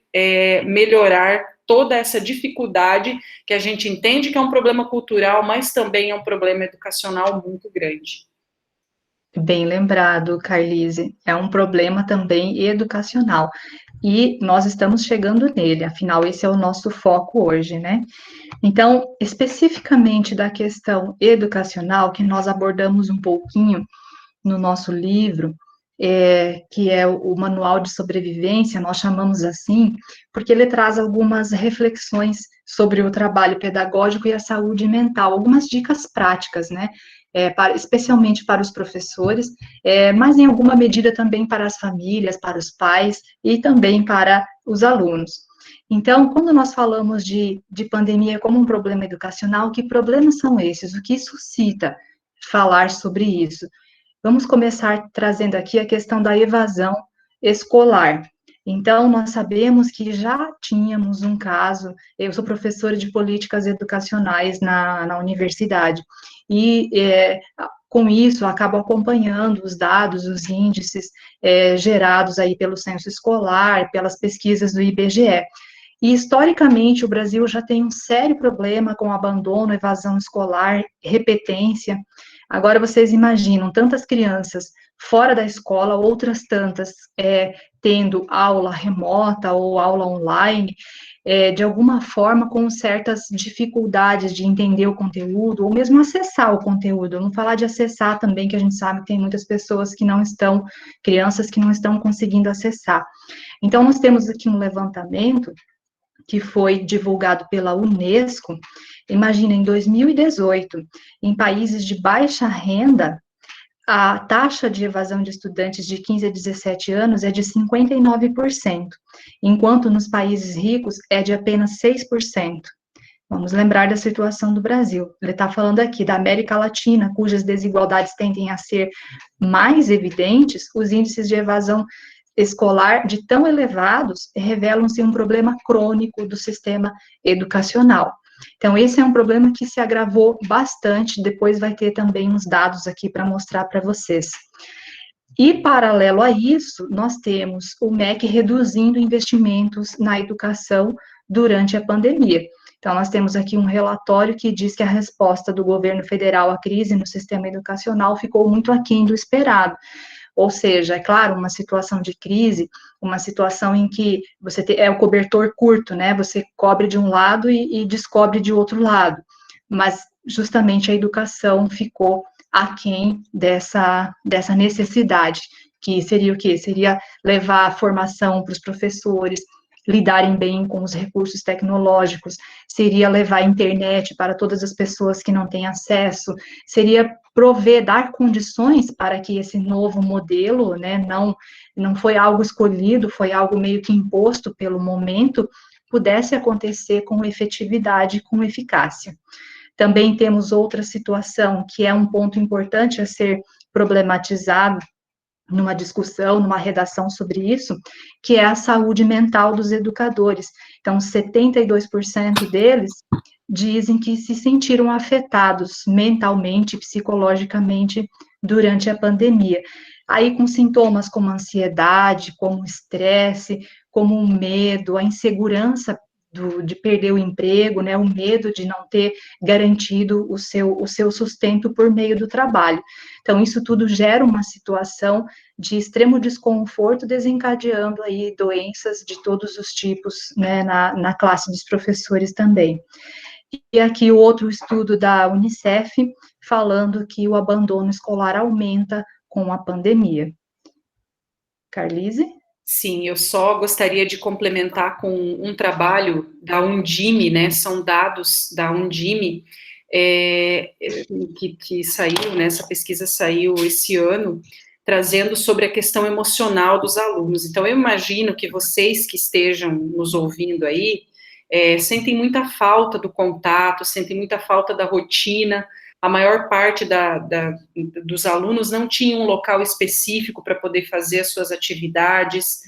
melhorar toda essa dificuldade, que a gente entende que é um problema cultural, mas também é um problema educacional muito grande. Bem lembrado, Carlise, é um problema também educacional, e nós estamos chegando nele, afinal, esse é o nosso foco hoje, né? Então, especificamente da questão educacional, que nós abordamos um pouquinho no nosso livro, que é o Manual de Sobrevivência, nós chamamos assim, porque ele traz algumas reflexões sobre o trabalho pedagógico e a saúde mental, algumas dicas práticas, né? Especialmente para os professores, mas em alguma medida também para as famílias, para os pais e também para os alunos. Então, quando nós falamos de pandemia como um problema educacional, que problemas são esses? O que suscita falar sobre isso? Vamos começar trazendo aqui a questão da evasão escolar. Então, nós sabemos que já tínhamos um caso, eu sou professora de políticas educacionais na universidade, e com isso acabo acompanhando os dados, os índices gerados aí pelo censo escolar, pelas pesquisas do IBGE. E, historicamente, o Brasil já tem um sério problema com abandono, evasão escolar, repetência. Agora, vocês imaginam tantas crianças fora da escola, outras tantas tendo aula remota ou aula online, de alguma forma com certas dificuldades de entender o conteúdo, ou mesmo acessar o conteúdo. Não falar de acessar também, que a gente sabe que tem muitas pessoas que não estão, crianças que não estão conseguindo acessar. Então, nós temos aqui um levantamento que foi divulgado pela Unesco. Imagina, em 2018, em países de baixa renda, a taxa de evasão de estudantes de 15 a 17 anos é de 59%, enquanto nos países ricos é de apenas 6%. Vamos lembrar da situação do Brasil. Ele está falando aqui da América Latina, cujas desigualdades tendem a ser mais evidentes, os índices de evasão escolar de tão elevados revelam-se um problema crônico do sistema educacional. Então, esse é um problema que se agravou bastante, depois vai ter também uns dados aqui para mostrar para vocês. E, paralelo a isso, nós temos o MEC reduzindo investimentos na educação durante a pandemia. Então, nós temos aqui um relatório que diz que a resposta do governo federal à crise no sistema educacional ficou muito aquém do esperado. Ou seja, é claro, uma situação de crise, uma situação em que você é o cobertor curto, né? Você cobre de um lado e descobre de outro lado. Mas justamente a educação ficou aquém dessa necessidade, que seria o quê? Seria levar a formação para os professores, lidarem bem com os recursos tecnológicos, seria levar a internet para todas as pessoas que não têm acesso, seria prover, dar condições para que esse novo modelo, né, não foi algo escolhido, foi algo meio que imposto pelo momento, pudesse acontecer com efetividade, com eficácia. Também temos outra situação, que é um ponto importante a ser problematizado, numa discussão, numa redação sobre isso, que é a saúde mental dos educadores. Então, 72% deles dizem que se sentiram afetados mentalmente, psicologicamente, durante a pandemia. Aí, com sintomas como ansiedade, como estresse, como o medo, a insegurança de perder o emprego, né, o medo de não ter garantido o seu sustento por meio do trabalho. Então, isso tudo gera uma situação de extremo desconforto, desencadeando aí doenças de todos os tipos, né, na classe dos professores também. E aqui o outro estudo da Unicef, falando que o abandono escolar aumenta com a pandemia. Carlise? Sim, eu só gostaria de complementar com um trabalho da Undime, né, são dados da Undime, que saiu, né, essa pesquisa saiu esse ano, trazendo sobre a questão emocional dos alunos. Então, eu imagino que vocês que estejam nos ouvindo aí, sentem muita falta do contato, sentem muita falta da rotina. A maior parte dos alunos não tinha um local específico para poder fazer as suas atividades,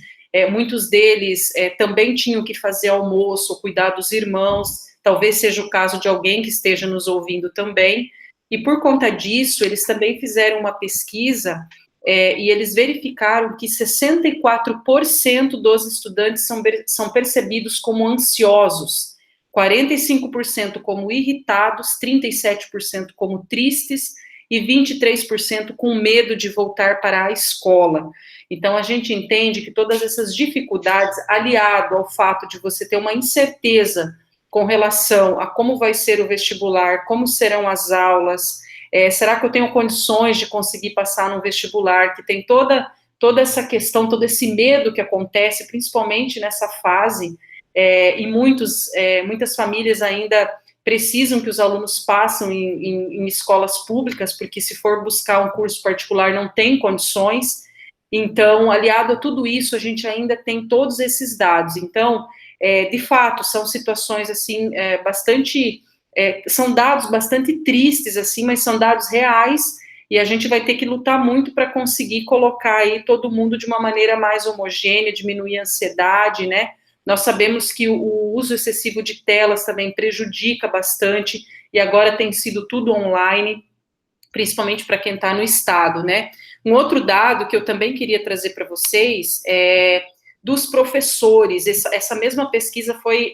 muitos deles também tinham que fazer almoço, cuidar dos irmãos, talvez seja o caso de alguém que esteja nos ouvindo também, e por conta disso, eles também fizeram uma pesquisa, e eles verificaram que 64% dos estudantes são percebidos como ansiosos, 45% como irritados, 37% como tristes e 23% com medo de voltar para a escola. Então, a gente entende que todas essas dificuldades, aliado ao fato de você ter uma incerteza com relação a como vai ser o vestibular, como serão as aulas, será que eu tenho condições de conseguir passar no vestibular, que tem toda essa questão, todo esse medo que acontece, principalmente nessa fase e muitas famílias ainda precisam que os alunos passem em escolas públicas, porque se for buscar um curso particular não tem condições. Então, aliado a tudo isso, a gente ainda tem todos esses dados. Então, de fato, são situações, assim, são dados bastante tristes, assim, mas são dados reais, e a gente vai ter que lutar muito para conseguir colocar aí todo mundo de uma maneira mais homogênea, diminuir a ansiedade, né? Nós sabemos que o uso excessivo de telas também prejudica bastante, e agora tem sido tudo online, principalmente para quem está no estado, né? Um outro dado que eu também queria trazer para vocês é dos professores. Essa mesma pesquisa foi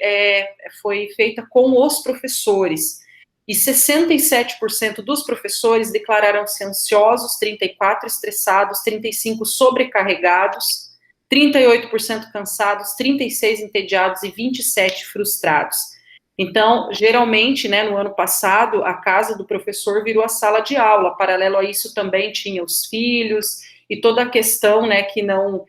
feita com os professores, e 67% dos professores declararam-se ansiosos, 34% estressados, 35% sobrecarregados, 38% cansados, 36% entediados e 27% frustrados. Então, geralmente, né, no ano passado, a casa do professor virou a sala de aula. Paralelo a isso, também tinha os filhos e toda a questão, né, que não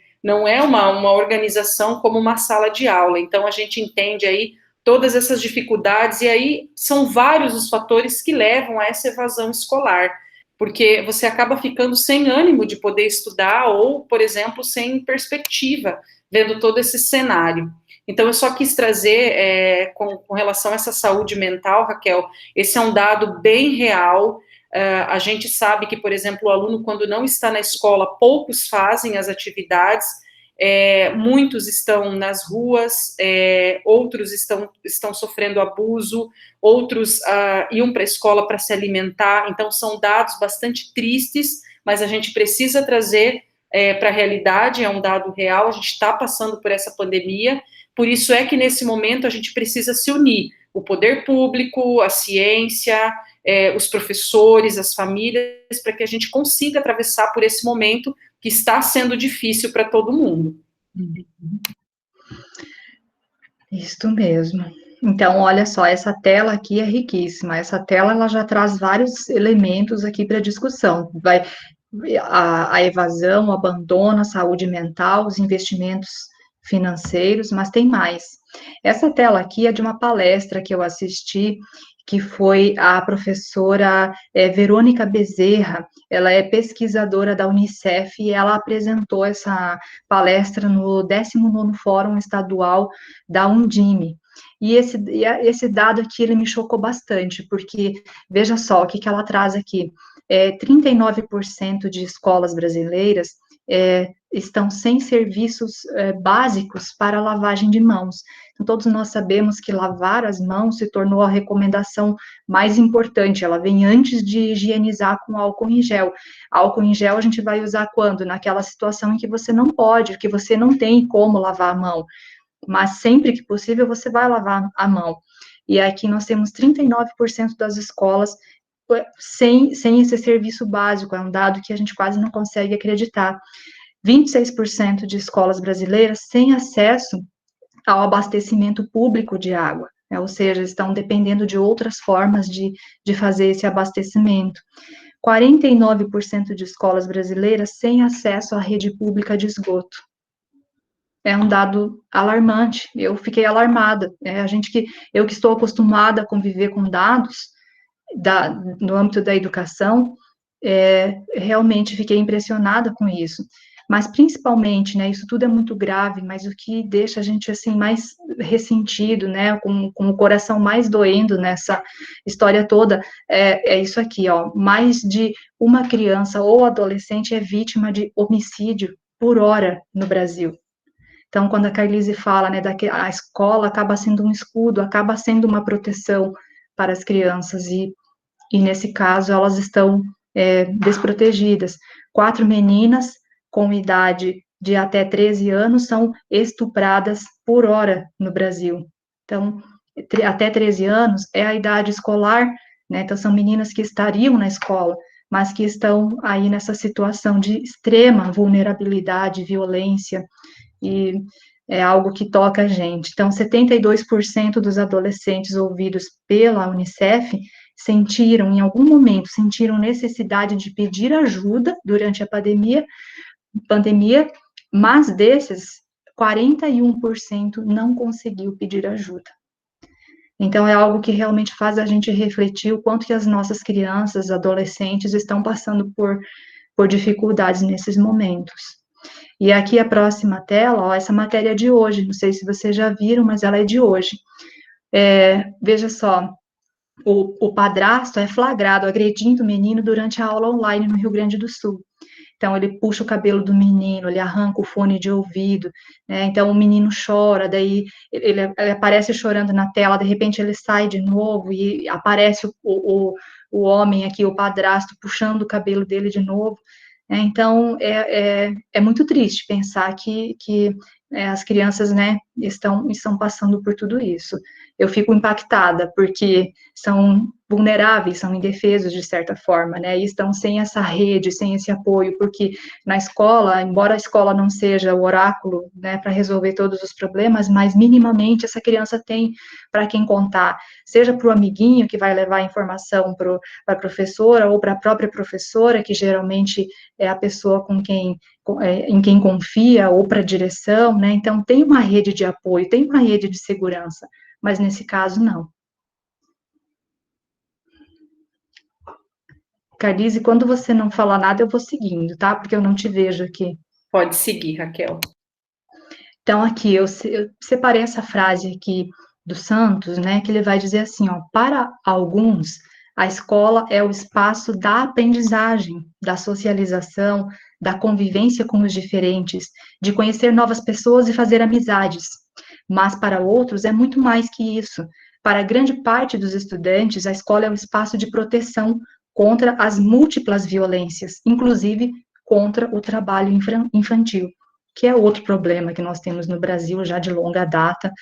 é uma organização como uma sala de aula. Então, a gente entende aí todas essas dificuldades, e aí são vários os fatores que levam a essa evasão escolar, porque você acaba ficando sem ânimo de poder estudar ou, por exemplo, sem perspectiva, vendo todo esse cenário. Então, eu só quis trazer, com relação a essa saúde mental, Raquel, esse é um dado bem real. A gente sabe que, por exemplo, o aluno, quando não está na escola, poucos fazem as atividades, muitos estão nas ruas, outros estão sofrendo abuso, outros iam para a escola para se alimentar. Então, são dados bastante tristes, mas a gente precisa trazer para a realidade, é um dado real, a gente está passando por essa pandemia, por isso é que nesse momento a gente precisa se unir, o poder público, a ciência, os professores, as famílias, para que a gente consiga atravessar por esse momento que está sendo difícil para todo mundo. Isso mesmo. Então, olha só, essa tela aqui é riquíssima. Essa tela, ela já traz vários elementos aqui para discussão. A evasão, o abandono, a saúde mental, os investimentos financeiros, mas tem mais. Essa tela aqui é de uma palestra que eu assisti, que foi a professora Verônica Bezerra. Ela é pesquisadora da Unicef e ela apresentou essa palestra no 19º Fórum Estadual da Undime. E esse dado aqui, ele me chocou bastante, porque, veja só, o que ela traz aqui. 39% de escolas brasileiras estão sem serviços básicos para lavagem de mãos. Então, todos nós sabemos que lavar as mãos se tornou a recomendação mais importante, ela vem antes de higienizar com álcool em gel. Álcool em gel a gente vai usar quando? Naquela situação em que você não pode, que você não tem como lavar a mão, mas sempre que possível você vai lavar a mão. E aqui nós temos 39% das escolas sem esse serviço básico, é um dado que a gente quase não consegue acreditar. 26% de escolas brasileiras sem acesso ao abastecimento público de água, né? Ou seja, estão dependendo de outras formas de fazer esse abastecimento. 49% de escolas brasileiras sem acesso à rede pública de esgoto. É um dado alarmante, eu fiquei alarmada, eu que estou acostumada a conviver com dados no âmbito da educação, realmente fiquei impressionada com isso. Mas, principalmente, né, isso tudo é muito grave, mas o que deixa a gente, assim, mais ressentido, né, com o coração mais doendo nessa história toda, é isso aqui, ó, mais de uma criança ou adolescente é vítima de homicídio por hora no Brasil. Então, quando a Carlise fala, né, a escola acaba sendo um escudo, acaba sendo uma proteção para as crianças, e nesse caso, elas estão desprotegidas. 4 meninas com idade de até 13 anos são estupradas por hora no Brasil. Então, até 13 anos é a idade escolar, né? Então, são meninas que estariam na escola, mas que estão aí nessa situação de extrema vulnerabilidade, violência, e é algo que toca a gente. Então, 72% dos adolescentes ouvidos pela Unicef em algum momento, sentiram necessidade de pedir ajuda durante a pandemia, mas desses, 41% não conseguiu pedir ajuda. Então, é algo que realmente faz a gente refletir o quanto que as nossas crianças, adolescentes estão passando por dificuldades nesses momentos. E aqui a próxima tela, ó, essa matéria é de hoje, não sei se vocês já viram, mas ela é de hoje. Veja só, o padrasto é flagrado agredindo o menino durante a aula online no Rio Grande do Sul. Então, ele puxa o cabelo do menino, ele arranca o fone de ouvido, né? Então, o menino chora, daí ele aparece chorando na tela, de repente ele sai de novo e aparece o homem aqui, o padrasto, puxando o cabelo dele de novo. Então, é muito triste pensar que as crianças, né, estão passando por tudo isso. Eu fico impactada, porque são vulneráveis, são indefesos, de certa forma, né, e estão sem essa rede, sem esse apoio, porque na escola, embora a escola não seja o oráculo, né, para resolver todos os problemas, mas minimamente essa criança tem para quem contar, seja para o amiguinho que vai levar a informação para a professora, ou para a própria professora, que geralmente é a pessoa em quem confia, ou para a direção, né, então tem uma rede de apoio, tem uma rede de segurança, mas nesse caso não. Carlise, quando você não falar nada, eu vou seguindo, tá? Porque eu não te vejo aqui. Pode seguir, Raquel. Então, aqui, eu separei essa frase aqui do Santos, né, que ele vai dizer assim, ó, para alguns, a escola é o espaço da aprendizagem, da socialização, da convivência com os diferentes, de conhecer novas pessoas e fazer amizades. Mas para outros é muito mais que isso. Para grande parte dos estudantes, a escola é um espaço de proteção contra as múltiplas violências, inclusive contra o trabalho infantil, que é outro problema que nós temos no Brasil já de longa data,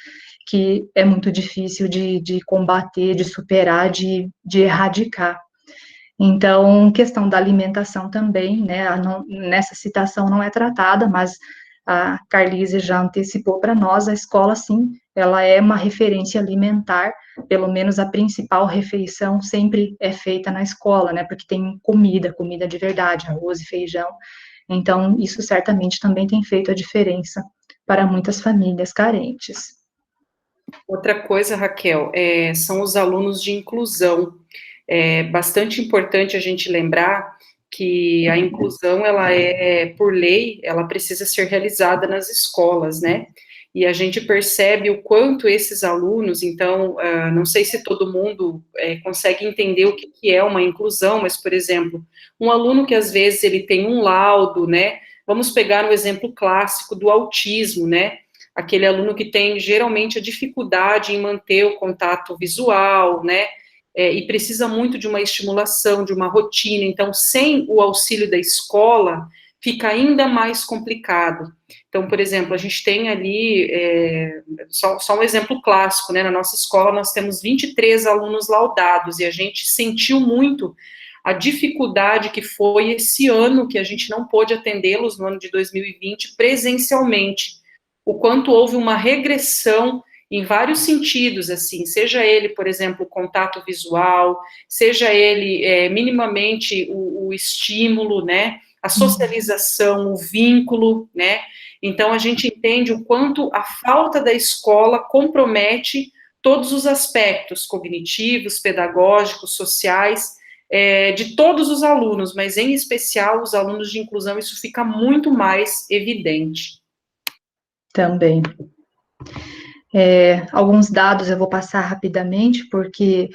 que é muito difícil de combater, de superar, de erradicar. Então, questão da alimentação também, né, nessa citação não é tratada, mas a Carlise já antecipou para nós, a escola, sim, ela é uma referência alimentar, pelo menos a principal refeição sempre é feita na escola, né, porque tem comida de verdade, arroz e feijão, então isso certamente também tem feito a diferença para muitas famílias carentes. Outra coisa, Raquel, são os alunos de inclusão. É bastante importante a gente lembrar que a inclusão, ela por lei, ela precisa ser realizada nas escolas, né? E a gente percebe o quanto esses alunos, então, não sei se todo mundo consegue entender o que é uma inclusão, mas, por exemplo, um aluno que às vezes ele tem um laudo, né? Vamos pegar um exemplo clássico do autismo, né? Aquele aluno que tem geralmente a dificuldade em manter o contato visual, né? E precisa muito de uma estimulação, de uma rotina. Então, sem o auxílio da escola, fica ainda mais complicado. Então, por exemplo, a gente tem ali, só um exemplo clássico, né? Na nossa escola, nós temos 23 alunos laudados, e a gente sentiu muito a dificuldade que foi esse ano que a gente não pôde atendê-los, no ano de 2020, presencialmente. O quanto houve uma regressão em vários sentidos, assim, seja ele, por exemplo, o contato visual, seja ele minimamente o estímulo, né, a socialização, o vínculo, né, então a gente entende o quanto a falta da escola compromete todos os aspectos cognitivos, pedagógicos, sociais, de todos os alunos, mas em especial os alunos de inclusão, isso fica muito mais evidente. Também. Alguns dados eu vou passar rapidamente, porque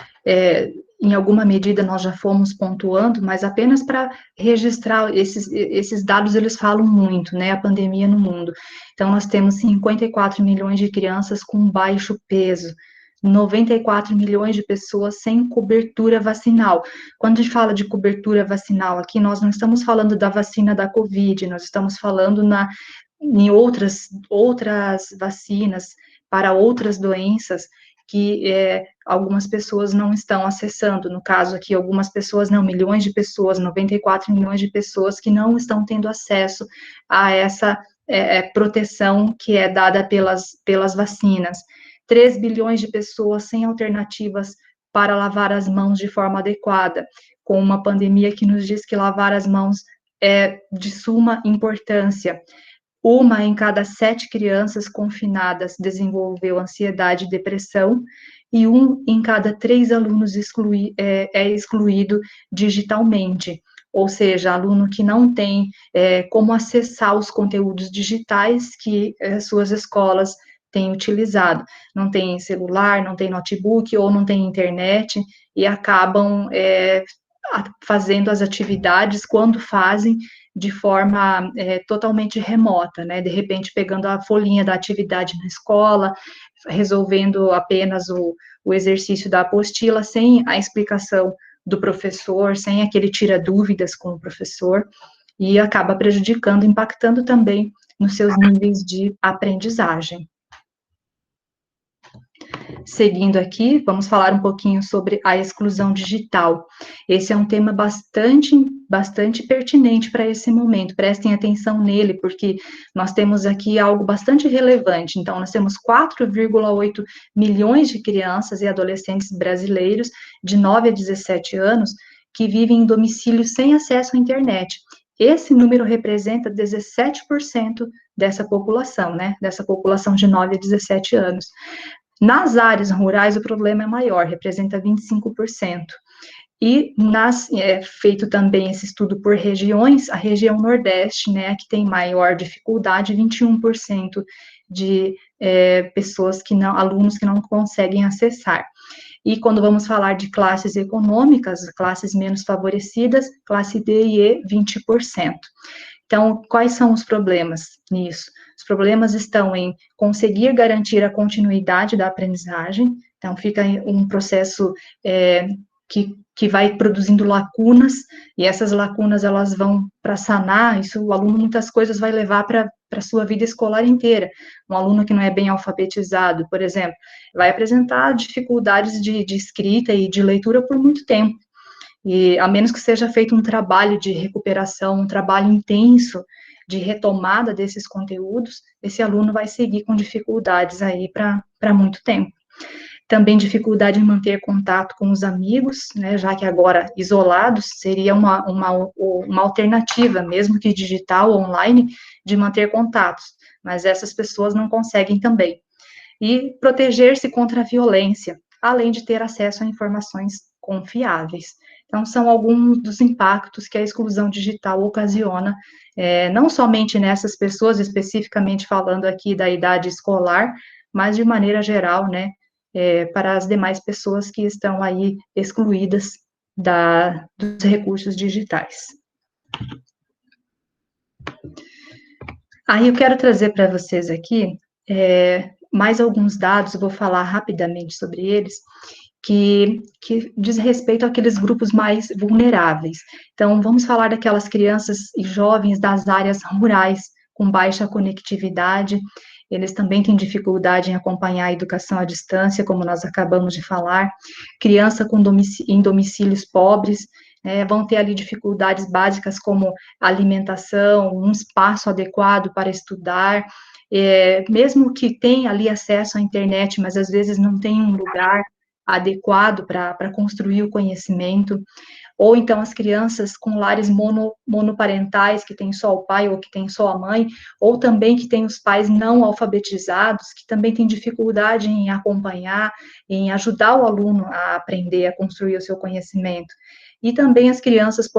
em alguma medida nós já fomos pontuando, mas apenas para registrar esses dados, eles falam muito, né, a pandemia no mundo. Então, nós temos 54 milhões de crianças com baixo peso, 94 milhões de pessoas sem cobertura vacinal. Quando a gente fala de cobertura vacinal aqui, nós não estamos falando da vacina da Covid, nós estamos falando em outras vacinas, para outras doenças que algumas pessoas não estão acessando. No caso aqui, algumas pessoas não, milhões de pessoas, 94 milhões de pessoas que não estão tendo acesso a essa proteção que é dada pelas vacinas. 3 bilhões de pessoas sem alternativas para lavar as mãos de forma adequada, com uma pandemia que nos diz que lavar as mãos é de suma importância. 1 em cada 7 crianças confinadas desenvolveu ansiedade e depressão, e 1 em cada 3 alunos é excluído digitalmente, ou seja, aluno que não tem como acessar os conteúdos digitais que suas escolas têm utilizado. Não tem celular, não tem notebook, ou não tem internet, e acabam fazendo as atividades, quando fazem, de forma totalmente remota, né? De repente, pegando a folhinha da atividade na escola, resolvendo apenas o exercício da apostila, sem a explicação do professor, sem aquele tira-dúvidas com o professor, e acaba prejudicando, impactando também nos seus níveis de aprendizagem. Seguindo aqui, vamos falar um pouquinho sobre a exclusão digital. Esse é um tema bastante pertinente para esse momento. Prestem atenção nele, porque nós temos aqui algo bastante relevante. Então, nós temos 4,8 milhões de crianças e adolescentes brasileiros de 9 a 17 anos que vivem em domicílios sem acesso à internet. Esse número representa 17% dessa população, né? Dessa população de 9 a 17 anos. Nas áreas rurais, o problema é maior, representa 25%. E feito também esse estudo por regiões, a região Nordeste, né, que tem maior dificuldade, 21% de pessoas alunos que não conseguem acessar. E quando vamos falar de classes econômicas, classes menos favorecidas, classe D e E, 20%. Então, quais são os problemas nisso? Os problemas estão em conseguir garantir a continuidade da aprendizagem, então fica um processo que vai produzindo lacunas, e essas lacunas elas vão para sanar, isso o aluno muitas coisas vai levar para a sua vida escolar inteira. Um aluno que não é bem alfabetizado, por exemplo, vai apresentar dificuldades de escrita e de leitura por muito tempo. E a menos que seja feito um trabalho de recuperação, um trabalho intenso de retomada desses conteúdos, esse aluno vai seguir com dificuldades aí para muito tempo. Também dificuldade em manter contato com os amigos, né, já que agora isolados, seria uma alternativa, mesmo que digital, online, de manter contatos, mas essas pessoas não conseguem também. E proteger-se contra a violência, além de ter acesso a informações confiáveis. Então, são alguns dos impactos que a exclusão digital ocasiona, não somente nessas pessoas, especificamente falando aqui da idade escolar, mas de maneira geral, né, para as demais pessoas que estão aí excluídas dos recursos digitais. Aí eu quero trazer para vocês aqui mais alguns dados, eu vou falar rapidamente sobre eles, que diz respeito àqueles grupos mais vulneráveis. Então, vamos falar daquelas crianças e jovens das áreas rurais, com baixa conectividade, eles também têm dificuldade em acompanhar a educação à distância, como nós acabamos de falar, criança em domicílios pobres, vão ter ali dificuldades básicas como alimentação, um espaço adequado para estudar, mesmo que tenha ali acesso à internet, mas às vezes não tem um lugar adequado para construir o conhecimento, ou então as crianças com lares monoparentais, que tem só o pai ou que tem só a mãe, ou também que tem os pais não alfabetizados, que também têm dificuldade em acompanhar, em ajudar o aluno a aprender, a construir o seu conhecimento. E também as crianças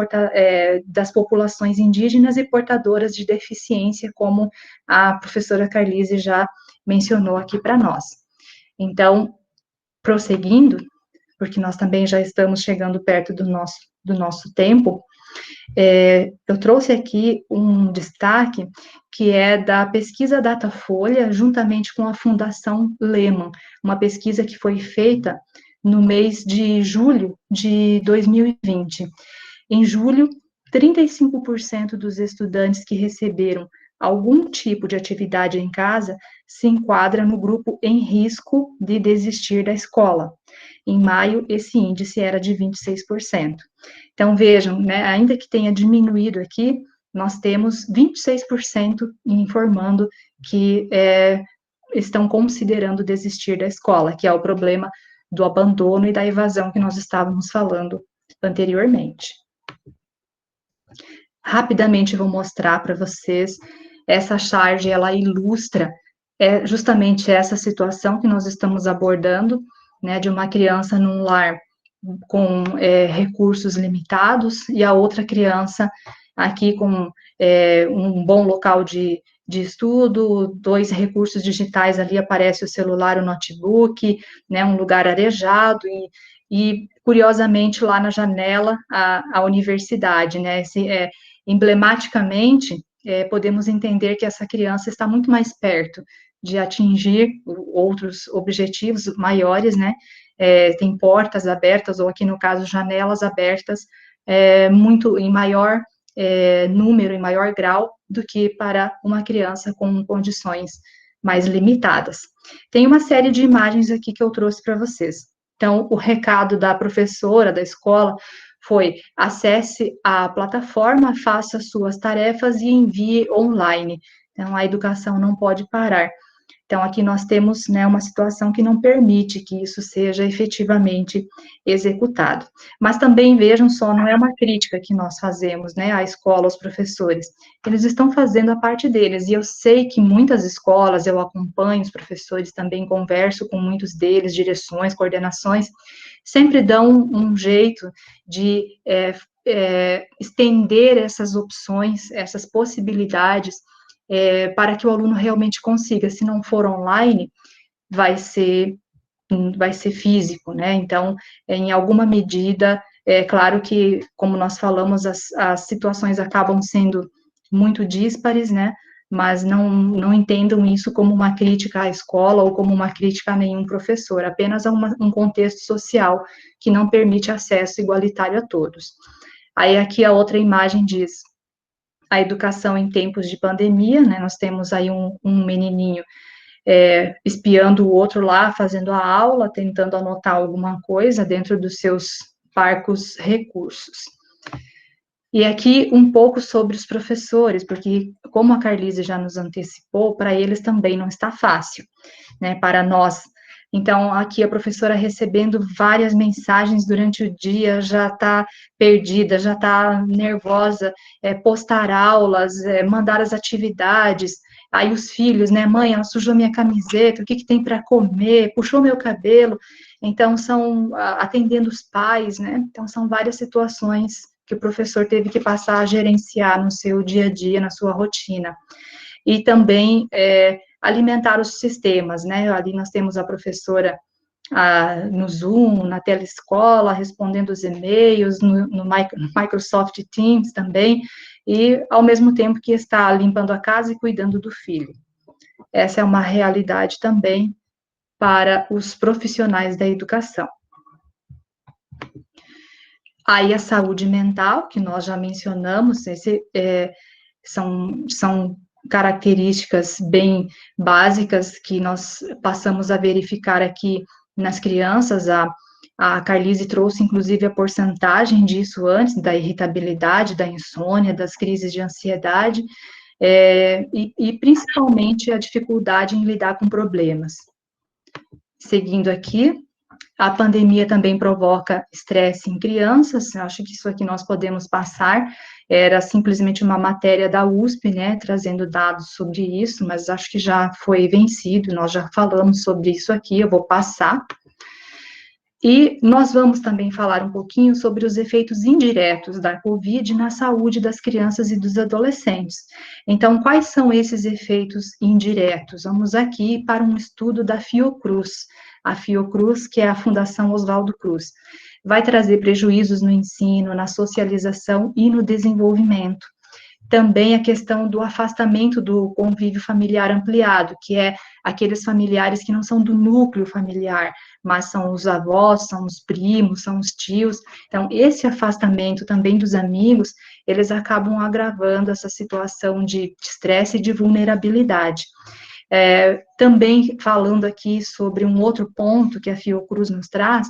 das populações indígenas e portadoras de deficiência, como a professora Carlise já mencionou aqui para nós. Então, prosseguindo, porque nós também já estamos chegando perto do nosso tempo, eu trouxe aqui um destaque que é da pesquisa Datafolha, juntamente com a Fundação Lehman, uma pesquisa que foi feita no mês de julho de 2020. Em julho, 35% dos estudantes que receberam algum tipo de atividade em casa se enquadra no grupo em risco de desistir da escola. Em maio, esse índice era de 26%. Então, vejam, né, ainda que tenha diminuído aqui, nós temos 26% informando que estão considerando desistir da escola, que é o problema do abandono e da evasão que nós estávamos falando anteriormente. Rapidamente vou mostrar para vocês essa charge, ela ilustra justamente essa situação que nós estamos abordando, né, de uma criança num lar com recursos limitados e a outra criança aqui com um bom local de estudo, 2 recursos digitais ali, aparece o celular, o notebook, né, um lugar arejado e curiosamente, lá na janela, a universidade, né, emblematicamente, podemos entender que essa criança está muito mais perto de atingir outros objetivos maiores, né, tem portas abertas, ou aqui no caso, janelas abertas, muito em maior número, em maior grau, do que para uma criança com condições mais limitadas. Tem uma série de imagens aqui que eu trouxe para vocês. Então, o recado da professora da escola foi: acesse a plataforma, faça suas tarefas e envie online. Então, a educação não pode parar. Então, aqui nós temos, né, uma situação que não permite que isso seja efetivamente executado. Mas também, vejam só, não é uma crítica que nós fazemos, né, à escola, aos professores. Eles estão fazendo a parte deles, e eu sei que muitas escolas, eu acompanho os professores, também converso com muitos deles, direções, coordenações, sempre dão um jeito de estender essas opções, essas possibilidades, para que o aluno realmente consiga. Se não for online, vai ser físico, né? Então, em alguma medida, é claro que, como nós falamos, as situações acabam sendo muito díspares, né? Mas não entendam isso como uma crítica à escola ou como uma crítica a nenhum professor, apenas a um contexto social que não permite acesso igualitário a todos. Aí, aqui a outra imagem diz: a educação em tempos de pandemia, né? Nós temos aí um menininho espiando o outro lá, fazendo a aula, tentando anotar alguma coisa dentro dos seus parcos recursos. E aqui um pouco sobre os professores, porque, como a Carlise já nos antecipou, para eles também não está fácil, né, para nós. Então, aqui a professora recebendo várias mensagens durante o dia, já está perdida, já está nervosa, postar aulas, mandar as atividades. Aí os filhos, né, mãe, ela sujou minha camiseta, o que tem para comer, puxou meu cabelo. Então, são atendendo os pais, né, então são várias situações que o professor teve que passar a gerenciar no seu dia a dia, na sua rotina. E também alimentar os sistemas, né, ali nós temos a professora no Zoom, na telescola, respondendo os e-mails, no Microsoft Teams também, e ao mesmo tempo que está limpando a casa e cuidando do filho. Essa é uma realidade também para os profissionais da educação. Aí a saúde mental, que nós já mencionamos, são características bem básicas que nós passamos a verificar aqui nas crianças. A Carlise trouxe, inclusive, a porcentagem disso antes, da irritabilidade, da insônia, das crises de ansiedade, e principalmente a dificuldade em lidar com problemas. Seguindo aqui, a pandemia também provoca estresse em crianças, acho que isso aqui nós podemos passar, era simplesmente uma matéria da USP, né, trazendo dados sobre isso, mas acho que já foi vencido, nós já falamos sobre isso aqui, eu vou passar. E nós vamos também falar um pouquinho sobre os efeitos indiretos da Covid na saúde das crianças e dos adolescentes. Então, quais são esses efeitos indiretos? Vamos aqui para um estudo da Fiocruz. A Fiocruz, que é a Fundação Oswaldo Cruz, vai trazer prejuízos no ensino, na socialização e no desenvolvimento. Também a questão do afastamento do convívio familiar ampliado, que é aqueles familiares que não são do núcleo familiar, mas são os avós, são os primos, são os tios. Então, esse afastamento também dos amigos, eles acabam agravando essa situação de estresse e de vulnerabilidade. Também falando aqui sobre um outro ponto que a Fiocruz nos traz,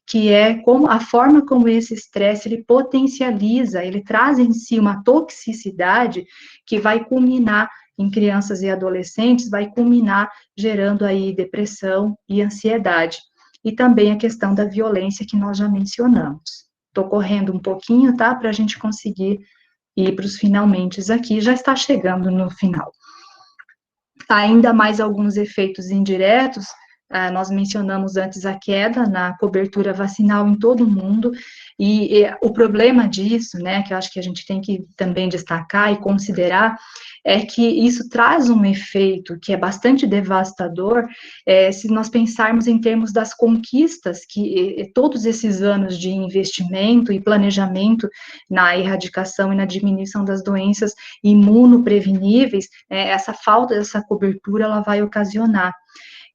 que é como a forma como esse estresse ele potencializa, ele traz em si uma toxicidade que vai culminar em crianças e adolescentes, vai culminar gerando aí depressão e ansiedade. E também a questão da violência que nós já mencionamos. Estou correndo um pouquinho, tá, para a gente conseguir ir para os finalmente aqui, já está chegando no final. ainda mais alguns efeitos indiretos. Nós mencionamos antes a queda na cobertura vacinal em todo o mundo, e o problema disso, né, que eu acho que a gente tem que também destacar e considerar, é que isso traz um efeito que é bastante devastador, se nós pensarmos em termos das conquistas que todos esses anos de investimento e planejamento na erradicação e na diminuição das doenças imunopreveníveis, essa falta dessa cobertura, ela vai ocasionar.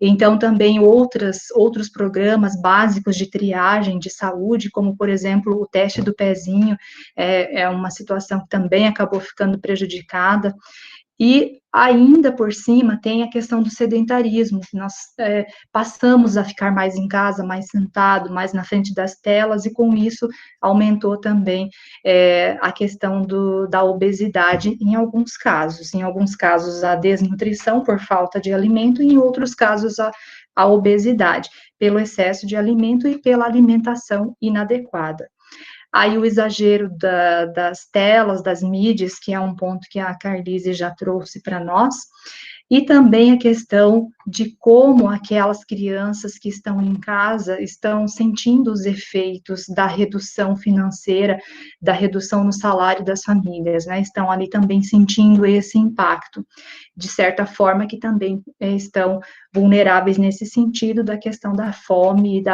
Então, também outros programas básicos de triagem de saúde, como, por exemplo, o teste do pezinho, é uma situação que também acabou ficando prejudicada. E ainda por cima tem a questão do sedentarismo, nós passamos a ficar mais em casa, mais sentado, mais na frente das telas, e com isso aumentou também a questão da obesidade em alguns casos a desnutrição por falta de alimento, e em outros casos a obesidade, pelo excesso de alimento e pela alimentação inadequada. Aí o exagero das telas, das mídias, que é um ponto que a Carlise já trouxe para nós, e também a questão de como aquelas crianças que estão em casa estão sentindo os efeitos da redução financeira, da redução no salário das famílias, né? Estão ali também sentindo esse impacto, de certa forma que também estão vulneráveis nesse sentido da questão da fome e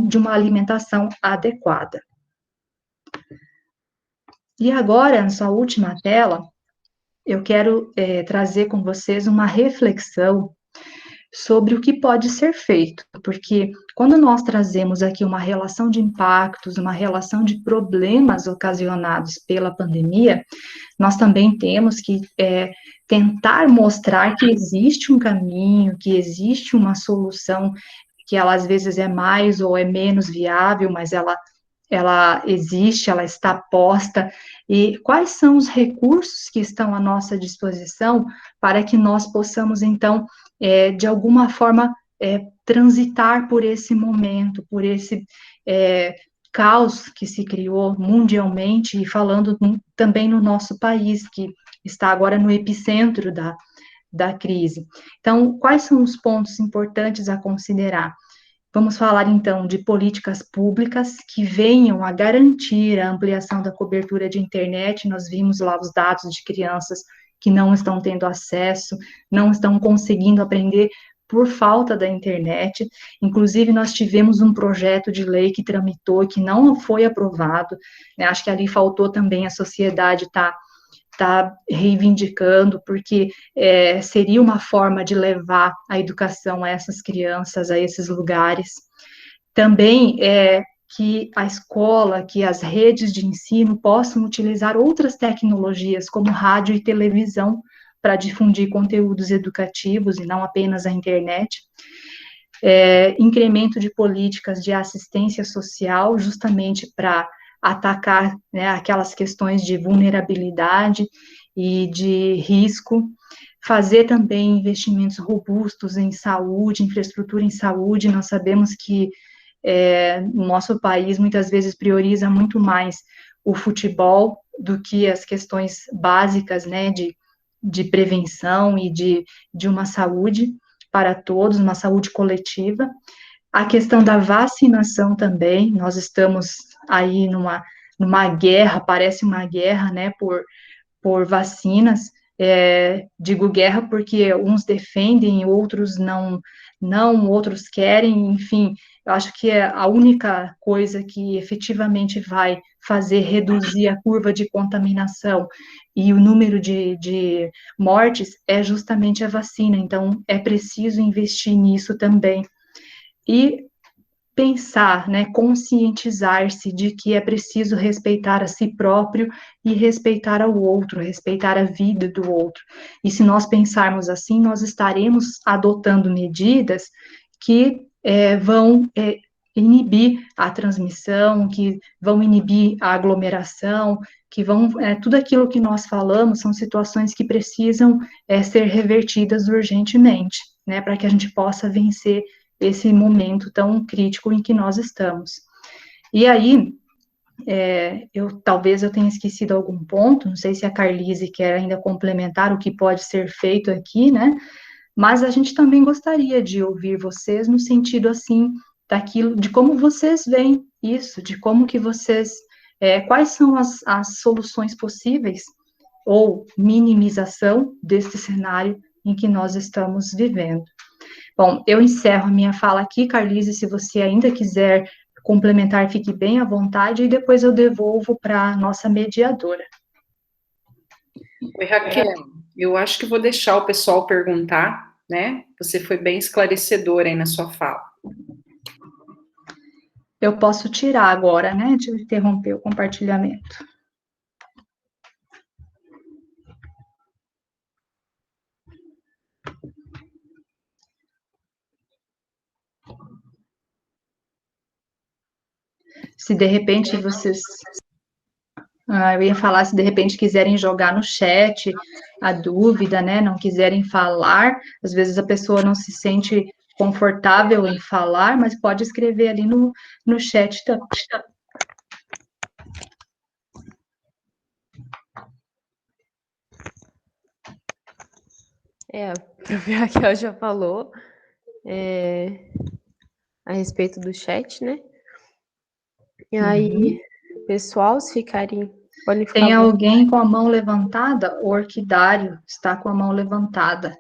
de uma alimentação adequada. E agora, na sua última tela, eu quero trazer com vocês uma reflexão sobre o que pode ser feito, porque quando nós trazemos aqui uma relação de impactos, uma relação de problemas ocasionados pela pandemia, nós também temos que tentar mostrar que existe um caminho, que existe uma solução, que ela às vezes é mais ou é menos viável, mas ela existe, ela está posta, e quais são os recursos que estão à nossa disposição para que nós possamos, então, de alguma forma, transitar por esse momento, por esse caos que se criou mundialmente, e falando também no nosso país, que está agora no epicentro da crise. Então, quais são os pontos importantes a considerar? Vamos falar, então, de políticas públicas que venham a garantir a ampliação da cobertura de internet. Nós vimos lá os dados de crianças que não estão tendo acesso, não estão conseguindo aprender por falta da internet. Inclusive, nós tivemos um projeto de lei que tramitou e que não foi aprovado, né? Acho que ali faltou também a sociedade estar reivindicando, porque seria uma forma de levar a educação a essas crianças, a esses lugares. Também que a escola, que as redes de ensino possam utilizar outras tecnologias, como rádio e televisão, para difundir conteúdos educativos e não apenas a internet. Incremento de políticas de assistência social, justamente para atacar, né, aquelas questões de vulnerabilidade e de risco, fazer também investimentos robustos em saúde, infraestrutura em saúde. Nós sabemos que o nosso país muitas vezes prioriza muito mais o futebol do que as questões básicas, né, de prevenção e de uma saúde para todos, uma saúde coletiva. A questão da vacinação também, nós estamos aí numa guerra, parece uma guerra, né, por vacinas. Digo guerra porque uns defendem, outros não, outros querem, enfim. Eu acho que a única coisa que efetivamente vai fazer reduzir a curva de contaminação e o número de mortes é justamente a vacina, então é preciso investir nisso também. E pensar, né, conscientizar-se de que é preciso respeitar a si próprio e respeitar ao outro, respeitar a vida do outro. E se nós pensarmos assim, nós estaremos adotando medidas que vão inibir a transmissão, que vão inibir a aglomeração, que vão, tudo aquilo que nós falamos são situações que precisam ser revertidas urgentemente, né, para que a gente possa vencer esse momento tão crítico em que nós estamos. E aí, Talvez eu tenha esquecido algum ponto, não sei se a Carlise quer ainda complementar o que pode ser feito aqui, né? Mas a gente também gostaria de ouvir vocês no sentido, assim, daquilo, de como vocês veem isso, de como que vocês, quais são as soluções possíveis ou minimização desse cenário em que nós estamos vivendo. Bom, eu encerro a minha fala aqui, Carlise, se você ainda quiser complementar, fique bem à vontade, e depois eu devolvo para a nossa mediadora. Oi, Raquel, eu acho que vou deixar o pessoal perguntar, né? Você foi bem esclarecedora aí na sua fala. Eu posso tirar agora, né, de interromper o compartilhamento. Se de repente vocês... eu ia falar, se de repente quiserem jogar no chat a dúvida, né, não quiserem falar, às vezes a pessoa não se sente confortável em falar, mas pode escrever ali no chat também. A Raquel já falou a respeito do chat, né? E aí, pessoal, se ficarem... Podem ficar Tem alguém com a mão levantada? O Orquidário está com a mão levantada.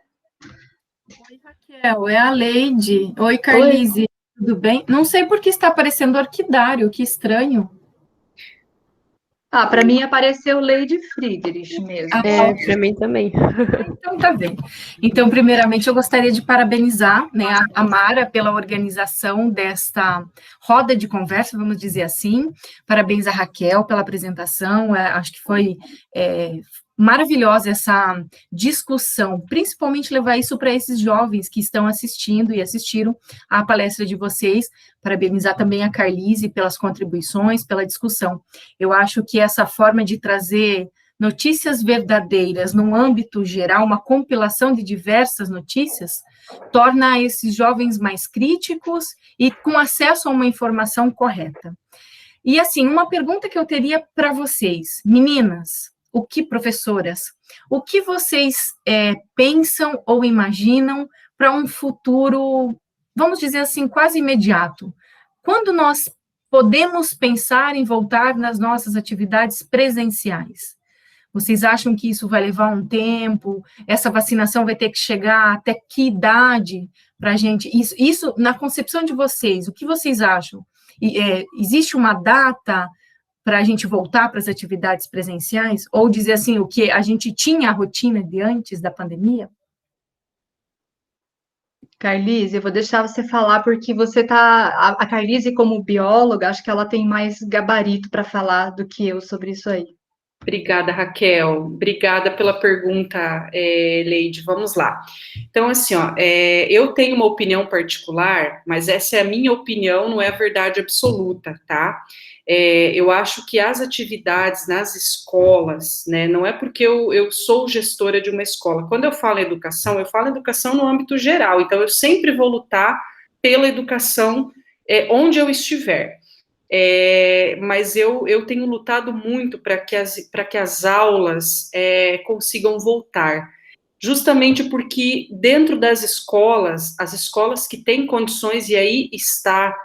Oi, Raquel, é a Leide. Oi, Carlise, tudo bem? Não sei por que está aparecendo Orquidário, que estranho. Para mim apareceu Lady Friedrich mesmo. para mim também. Então, tá bem. Então, primeiramente, eu gostaria de parabenizar, né, a Mara pela organização desta roda de conversa, vamos dizer assim. Parabéns a Raquel pela apresentação, acho que foi maravilhosa essa discussão, principalmente levar isso para esses jovens que estão assistindo e assistiram à palestra de vocês. Parabenizar também a Carlise pelas contribuições, pela discussão. Eu acho que essa forma de trazer notícias verdadeiras num âmbito geral, uma compilação de diversas notícias, torna esses jovens mais críticos e com acesso a uma informação correta. E, assim, uma pergunta que eu teria para vocês, meninas, professoras, o que vocês pensam ou imaginam para um futuro, vamos dizer assim, quase imediato? Quando nós podemos pensar em voltar nas nossas atividades presenciais? Vocês acham que isso vai levar um tempo? Essa vacinação vai ter que chegar até que idade para a gente? Isso, na concepção de vocês, o que vocês acham? Existe uma data para a gente voltar para as atividades presenciais? Ou dizer assim, o que a gente tinha a rotina de antes da pandemia? Carlise, eu vou deixar você falar porque você tá... A Carlise, como bióloga, acho que ela tem mais gabarito para falar do que eu sobre isso aí. Obrigada, Raquel. Obrigada pela pergunta, Leide. Vamos lá. Então, assim, eu tenho uma opinião particular, mas essa é a minha opinião, não é a verdade absoluta, tá? Eu acho que as atividades nas escolas, né, não é porque eu sou gestora de uma escola. Quando eu falo educação no âmbito geral. Então, eu sempre vou lutar pela educação onde eu estiver. Mas eu tenho lutado muito para que as aulas consigam voltar, justamente porque dentro das escolas, as escolas que têm condições, e aí está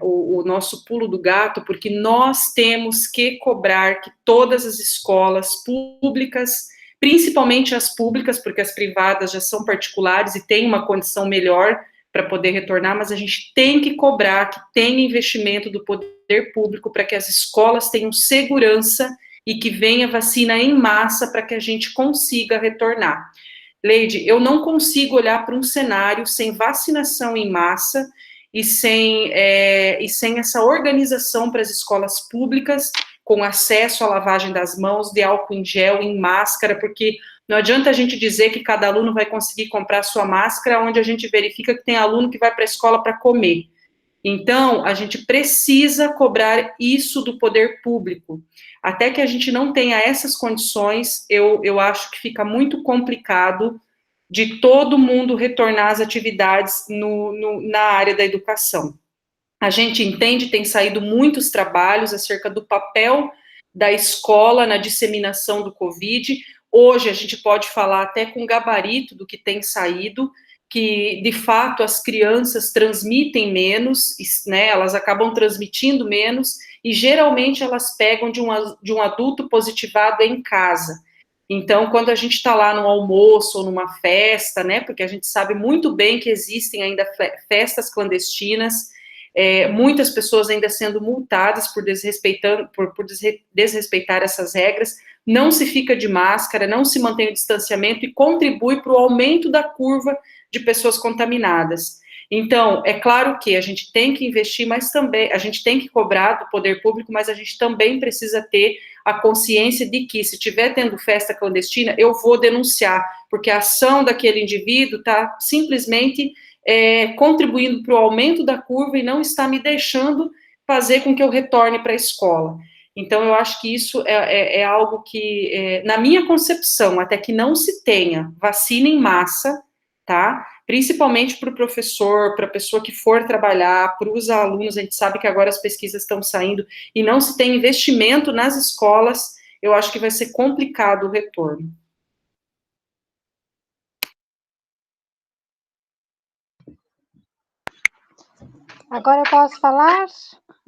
o nosso pulo do gato, porque nós temos que cobrar que todas as escolas públicas, principalmente as públicas, porque as privadas já são particulares e têm uma condição melhor para poder retornar, mas a gente tem que cobrar que tenha investimento do poder público para que as escolas tenham segurança e que venha vacina em massa para que a gente consiga retornar. Leide, eu não consigo olhar para um cenário sem vacinação em massa e sem essa organização para as escolas públicas, com acesso à lavagem das mãos, de álcool em gel, em máscara, porque não adianta a gente dizer que cada aluno vai conseguir comprar sua máscara, onde a gente verifica que tem aluno que vai para a escola para comer. Então, a gente precisa cobrar isso do poder público. Até que a gente não tenha essas condições, eu acho que fica muito complicado de todo mundo retornar às atividades na área da educação. A gente entende, tem saído muitos trabalhos acerca do papel da escola na disseminação do Covid. Hoje a gente pode falar até com gabarito do que tem saído, que de fato as crianças transmitem menos, né, elas acabam transmitindo menos, e geralmente elas pegam de um adulto positivado em casa. Então, quando a gente está lá no almoço ou numa festa, né, porque a gente sabe muito bem que existem ainda festas clandestinas, muitas pessoas ainda sendo multadas por desrespeitar essas regras, não se fica de máscara, não se mantém o distanciamento e contribui para o aumento da curva de pessoas contaminadas. Então, é claro que a gente tem que investir, mas também a gente tem que cobrar do poder público, mas a gente também precisa ter a consciência de que, se estiver tendo festa clandestina, eu vou denunciar, porque a ação daquele indivíduo está simplesmente contribuindo para o aumento da curva e não está me deixando fazer com que eu retorne para a escola. Então, eu acho que isso é algo que, na minha concepção, até que não se tenha vacina em massa, tá? Principalmente para o professor, para a pessoa que for trabalhar, para os alunos, a gente sabe que agora as pesquisas estão saindo, e não se tem investimento nas escolas, eu acho que vai ser complicado o retorno. Agora eu posso falar?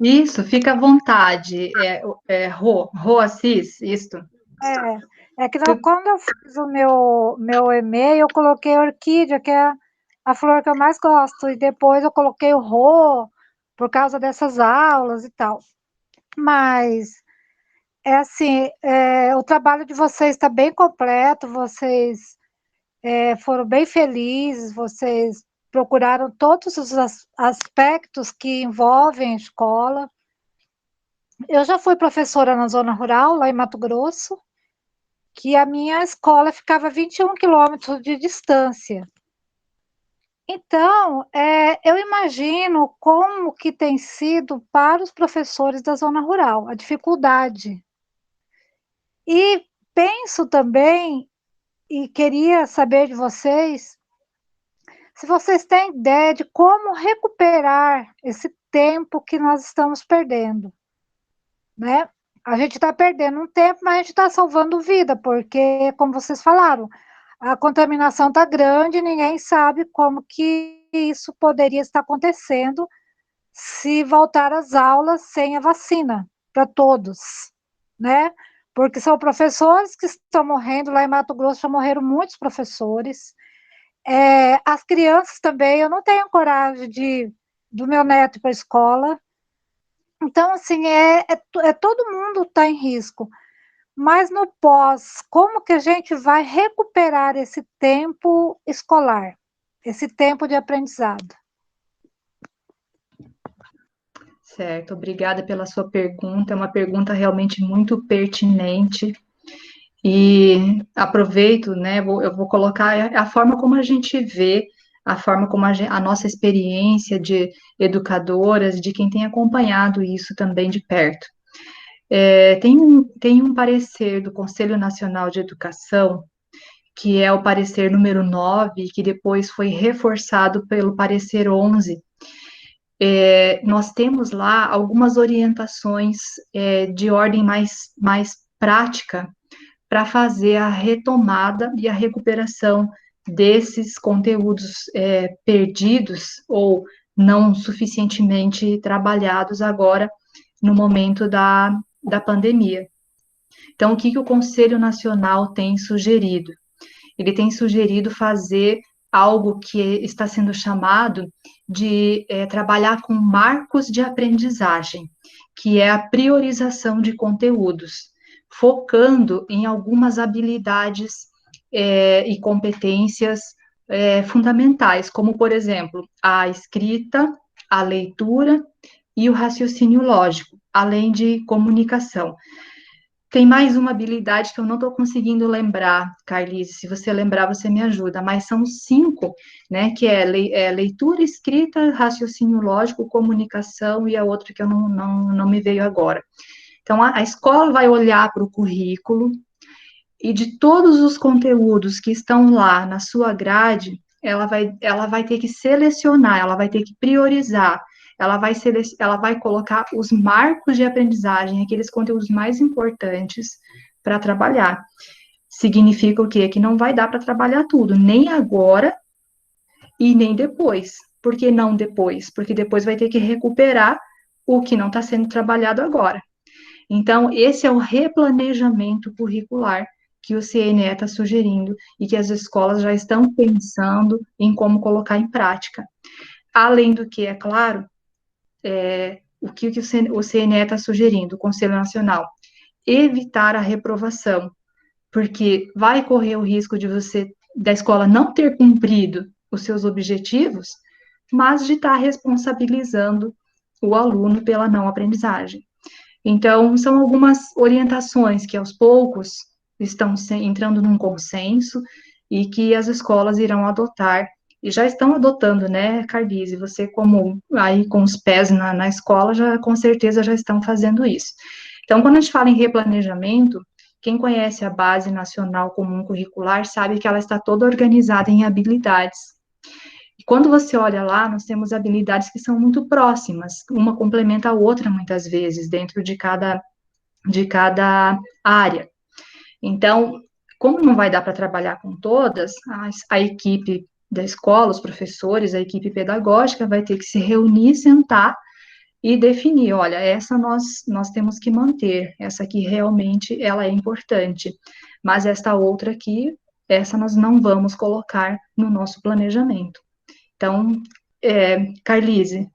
Isso, fica à vontade. Rô Assis, isto. É que quando eu fiz o meu e-mail, eu coloquei orquídea, que é a flor que eu mais gosto, e depois eu coloquei o Rô, por causa dessas aulas e tal. Mas, assim, o trabalho de vocês está bem completo, vocês foram bem felizes, vocês procuraram todos os aspectos que envolvem a escola. Eu já fui professora na zona rural, lá em Mato Grosso, que a minha escola ficava a 21 quilômetros de distância. Então, eu imagino como que tem sido para os professores da zona rural, a dificuldade. E penso também, e queria saber de vocês, se vocês têm ideia de como recuperar esse tempo que nós estamos perdendo, né? A gente está perdendo um tempo, mas a gente está salvando vida, porque, como vocês falaram, a contaminação está grande, ninguém sabe como que isso poderia estar acontecendo se voltar às aulas sem a vacina para todos, né? Porque são professores que estão morrendo, lá em Mato Grosso já morreram muitos professores, as crianças também, eu não tenho coragem do meu neto ir para a escola. Então, assim, todo mundo está em risco. Mas no pós, como que a gente vai recuperar esse tempo escolar, esse tempo de aprendizado? Certo, obrigada pela sua pergunta, é uma pergunta realmente muito pertinente. E aproveito, né, eu vou colocar a forma como a gente vê, a forma como a nossa experiência de educadoras, de quem tem acompanhado isso também de perto. Tem um parecer do Conselho Nacional de Educação, que é o parecer número 9, que depois foi reforçado pelo parecer 11. Nós temos lá algumas orientações de ordem mais prática, para fazer a retomada e a recuperação desses conteúdos perdidos ou não suficientemente trabalhados agora no momento da pandemia. Então, o que o Conselho Nacional tem sugerido? Ele tem sugerido fazer algo que está sendo chamado de trabalhar com marcos de aprendizagem, que é a priorização de conteúdos, focando em algumas habilidades e competências fundamentais, como, por exemplo, a escrita, a leitura e o raciocínio lógico, além de comunicação. Tem mais uma habilidade que eu não estou conseguindo lembrar, Carlise, se você lembrar, você me ajuda, mas são 5, né, que é leitura, escrita, raciocínio lógico, comunicação e a outra que eu não me veio agora. Então, a escola vai olhar para o currículo e de todos os conteúdos que estão lá na sua grade, ela vai ter que selecionar, ela vai ter que priorizar, ela vai colocar os marcos de aprendizagem, aqueles conteúdos mais importantes para trabalhar. Significa o quê? Que não vai dar para trabalhar tudo, nem agora e nem depois. Por que não depois? Porque depois vai ter que recuperar o que não está sendo trabalhado agora. Então, esse é o replanejamento curricular que o CNE está sugerindo e que as escolas já estão pensando em como colocar em prática. Além do que, é claro, o que o CNE está sugerindo, o Conselho Nacional, evitar a reprovação, porque vai correr o risco de da escola não ter cumprido os seus objetivos, mas de estar responsabilizando o aluno pela não aprendizagem. Então, são algumas orientações que, aos poucos, estão entrando num consenso e que as escolas irão adotar, e já estão adotando, né, Carlise? Você, como aí com os pés na escola, já com certeza já estão fazendo isso. Então, quando a gente fala em replanejamento, quem conhece a Base Nacional Comum Curricular sabe que ela está toda organizada em habilidades. E quando você olha lá, nós temos habilidades que são muito próximas, uma complementa a outra muitas vezes, dentro de cada área. Então, como não vai dar para trabalhar com todas, a equipe da escola, os professores, a equipe pedagógica vai ter que se reunir, sentar e definir, olha, essa nós temos que manter, essa aqui realmente ela é importante, mas esta outra aqui, essa nós não vamos colocar no nosso planejamento. Então, Carlise,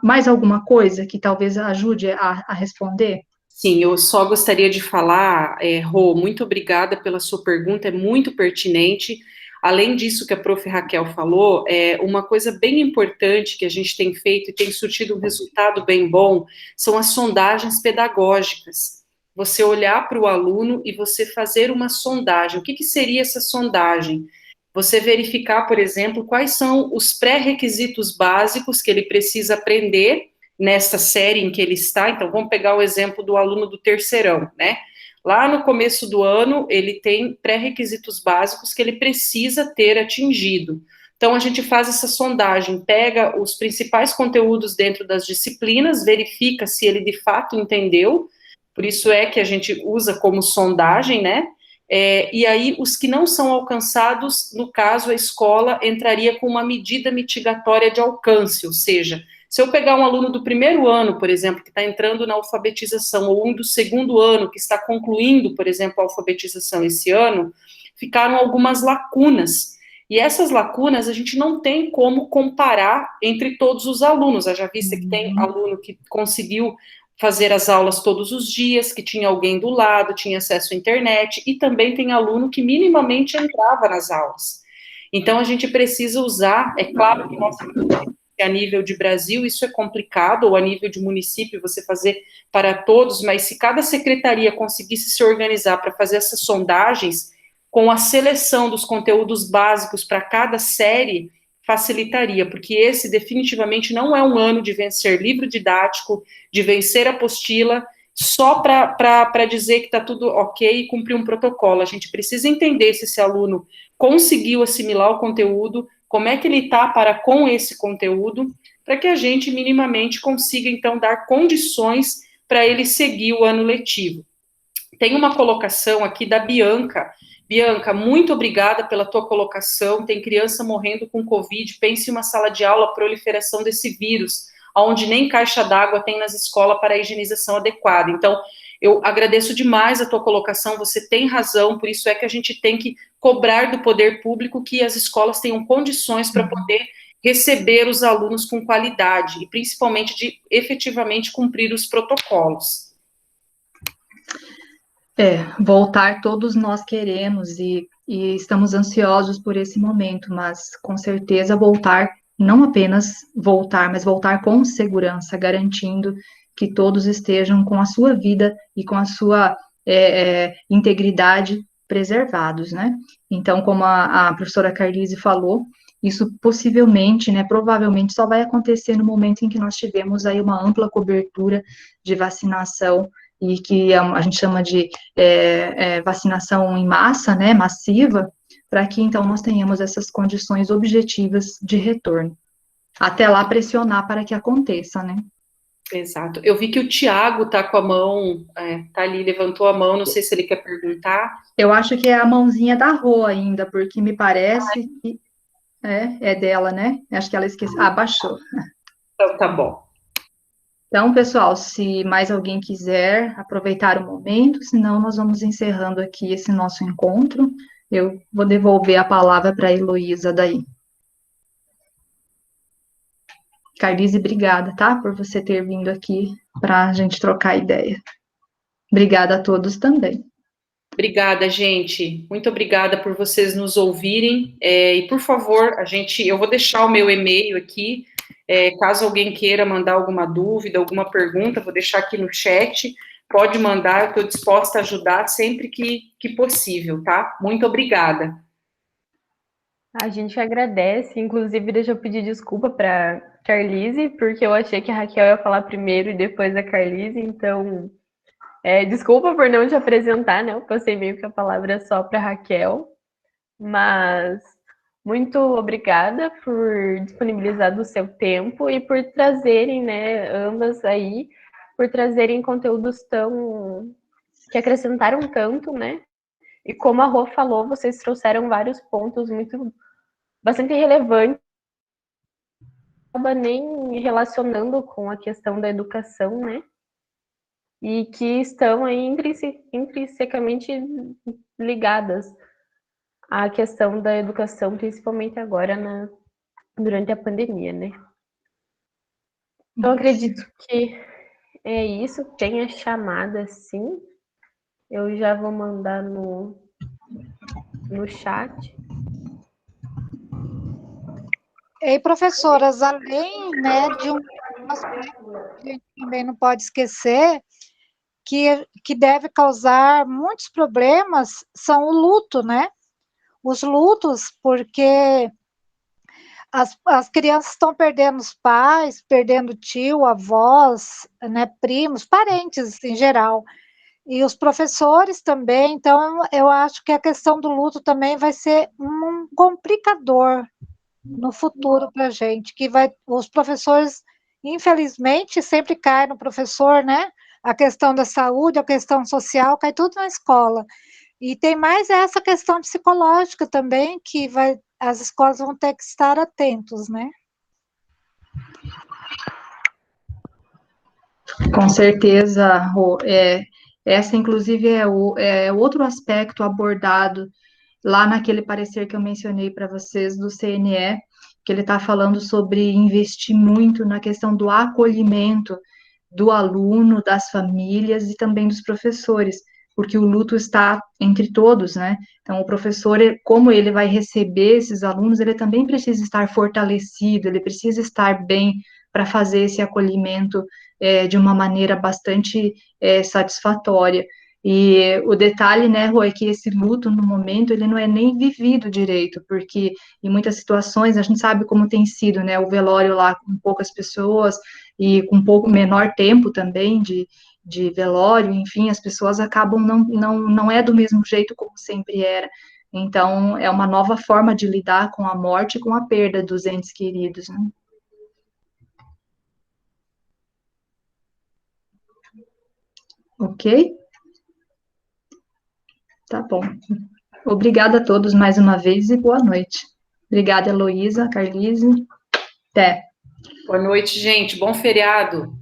mais alguma coisa que talvez ajude a responder? Sim, eu só gostaria de falar, Rô, muito obrigada pela sua pergunta, é muito pertinente. Além disso que a prof. Raquel falou, uma coisa bem importante que a gente tem feito e tem surtido um resultado bem bom, são as sondagens pedagógicas. Você olhar para o aluno e você fazer uma sondagem. O que seria essa sondagem? Você verificar, por exemplo, quais são os pré-requisitos básicos que ele precisa aprender nesta série em que ele está. Então, vamos pegar o exemplo do aluno do terceirão, né? Lá no começo do ano, ele tem pré-requisitos básicos que ele precisa ter atingido. Então, a gente faz essa sondagem, pega os principais conteúdos dentro das disciplinas, verifica se ele de fato entendeu, por isso é que a gente usa como sondagem, né? E aí, os que não são alcançados, no caso, a escola entraria com uma medida mitigatória de alcance, ou seja, se eu pegar um aluno do primeiro ano, por exemplo, que está entrando na alfabetização, ou um do segundo ano, que está concluindo, por exemplo, a alfabetização esse ano, ficaram algumas lacunas. E essas lacunas a gente não tem como comparar entre todos os alunos. Haja vista que tem aluno que conseguiu fazer as aulas todos os dias, que tinha alguém do lado, tinha acesso à internet, e também tem aluno que minimamente entrava nas aulas. Então, a gente precisa usar, é claro que nossa a nível de Brasil isso é complicado, ou a nível de município você fazer para todos, mas se cada secretaria conseguisse se organizar para fazer essas sondagens, com a seleção dos conteúdos básicos para cada série, facilitaria, porque esse definitivamente não é um ano de vencer livro didático, de vencer apostila, só para dizer que está tudo ok e cumprir um protocolo. A gente precisa entender se esse aluno conseguiu assimilar o conteúdo, como é que ele está para com esse conteúdo, para que a gente minimamente consiga, então, dar condições para ele seguir o ano letivo. Tem uma colocação aqui da Bianca. Bianca, muito obrigada pela tua colocação. Tem criança morrendo com Covid. Pense em uma sala de aula, proliferação desse vírus, onde nem caixa d'água tem nas escolas para a higienização adequada. Então, eu agradeço demais a tua colocação, você tem razão, por isso é que a gente tem que cobrar do poder público que as escolas tenham condições para poder receber os alunos com qualidade, e principalmente de efetivamente cumprir os protocolos. Voltar todos nós queremos e estamos ansiosos por esse momento, mas com certeza voltar, não apenas voltar, mas voltar com segurança, garantindo que todos estejam com a sua vida e com a sua integridade preservados, né? Então, como a professora Carlise falou, isso possivelmente, né, provavelmente só vai acontecer no momento em que nós tivermos aí uma ampla cobertura de vacinação e que a gente chama de vacinação em massa, né, massiva, para que então nós tenhamos essas condições objetivas de retorno. até lá pressionar para que aconteça, né? Exato. Eu vi que o Tiago está com a mão, tá ali, levantou a mão, não sei se ele quer perguntar. Eu acho que é a mãozinha da Rô ainda, porque me parece que é dela, né? Acho que ela esqueceu. Ah, baixou. Então, tá bom. Então, pessoal, se mais alguém quiser aproveitar o momento, senão nós vamos encerrando aqui esse nosso encontro. Eu vou devolver a palavra para a Heloísa daí. Carlise, obrigada, tá? Por você ter vindo aqui para a gente trocar ideia. Obrigada a todos também. Obrigada, gente. Muito obrigada por vocês nos ouvirem. E, por favor, eu vou deixar o meu e-mail aqui. Caso alguém queira mandar alguma dúvida, alguma pergunta, vou deixar aqui no chat. Pode mandar, eu estou disposta a ajudar sempre que possível, tá? Muito obrigada. A gente agradece, inclusive deixa eu pedir desculpa para Carlise, porque eu achei que a Raquel ia falar primeiro e depois a Carlise, então desculpa por não te apresentar, né? Eu passei meio que a palavra só para Raquel, mas muito obrigada por disponibilizar do seu tempo e por trazerem, né, ambas aí, por trazerem conteúdos que acrescentaram tanto, né? E como a Rô falou, vocês trouxeram vários pontos bastante relevantes, acaba nem relacionando com a questão da educação, né? E que estão aí intrinsecamente ligadas à questão da educação, principalmente agora durante a pandemia, né? Então, acredito que é isso. Tem a chamada, sim. Eu já vou mandar no chat. E professoras, além, né, de um aspecto que a gente também não pode esquecer, que deve causar muitos problemas, são o luto, né? Os lutos, porque as crianças estão perdendo os pais, perdendo tio, avós, né, primos, parentes em geral. E os professores também, então eu acho que a questão do luto também vai ser um complicador no futuro para a gente, os professores, infelizmente, sempre caem no professor, né? A questão da saúde, a questão social, cai tudo na escola. E tem mais essa questão psicológica também, que as escolas vão ter que estar atentos, né? Com certeza, Rô, essa, inclusive, é outro aspecto abordado lá naquele parecer que eu mencionei para vocês do CNE, que ele está falando sobre investir muito na questão do acolhimento do aluno, das famílias e também dos professores, porque o luto está entre todos, né? Então, o professor, como ele vai receber esses alunos, ele também precisa estar fortalecido, ele precisa estar bem para fazer esse acolhimento de uma maneira bastante satisfatória. E o detalhe, né, Rô, é que esse luto, no momento, ele não é nem vivido direito, porque em muitas situações, a gente sabe como tem sido, né, o velório lá com poucas pessoas e com um pouco menor tempo também de velório, enfim, as pessoas acabam não é do mesmo jeito como sempre era. Então, é uma nova forma de lidar com a morte e com a perda dos entes queridos, né? Ok? Tá bom. Obrigada a todos mais uma vez e boa noite. Obrigada, Heloísa, Carlise. Até. Boa noite, gente. Bom feriado.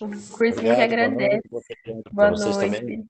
O cursinho que agradece. Boa noite. Boa Pra vocês noite. também.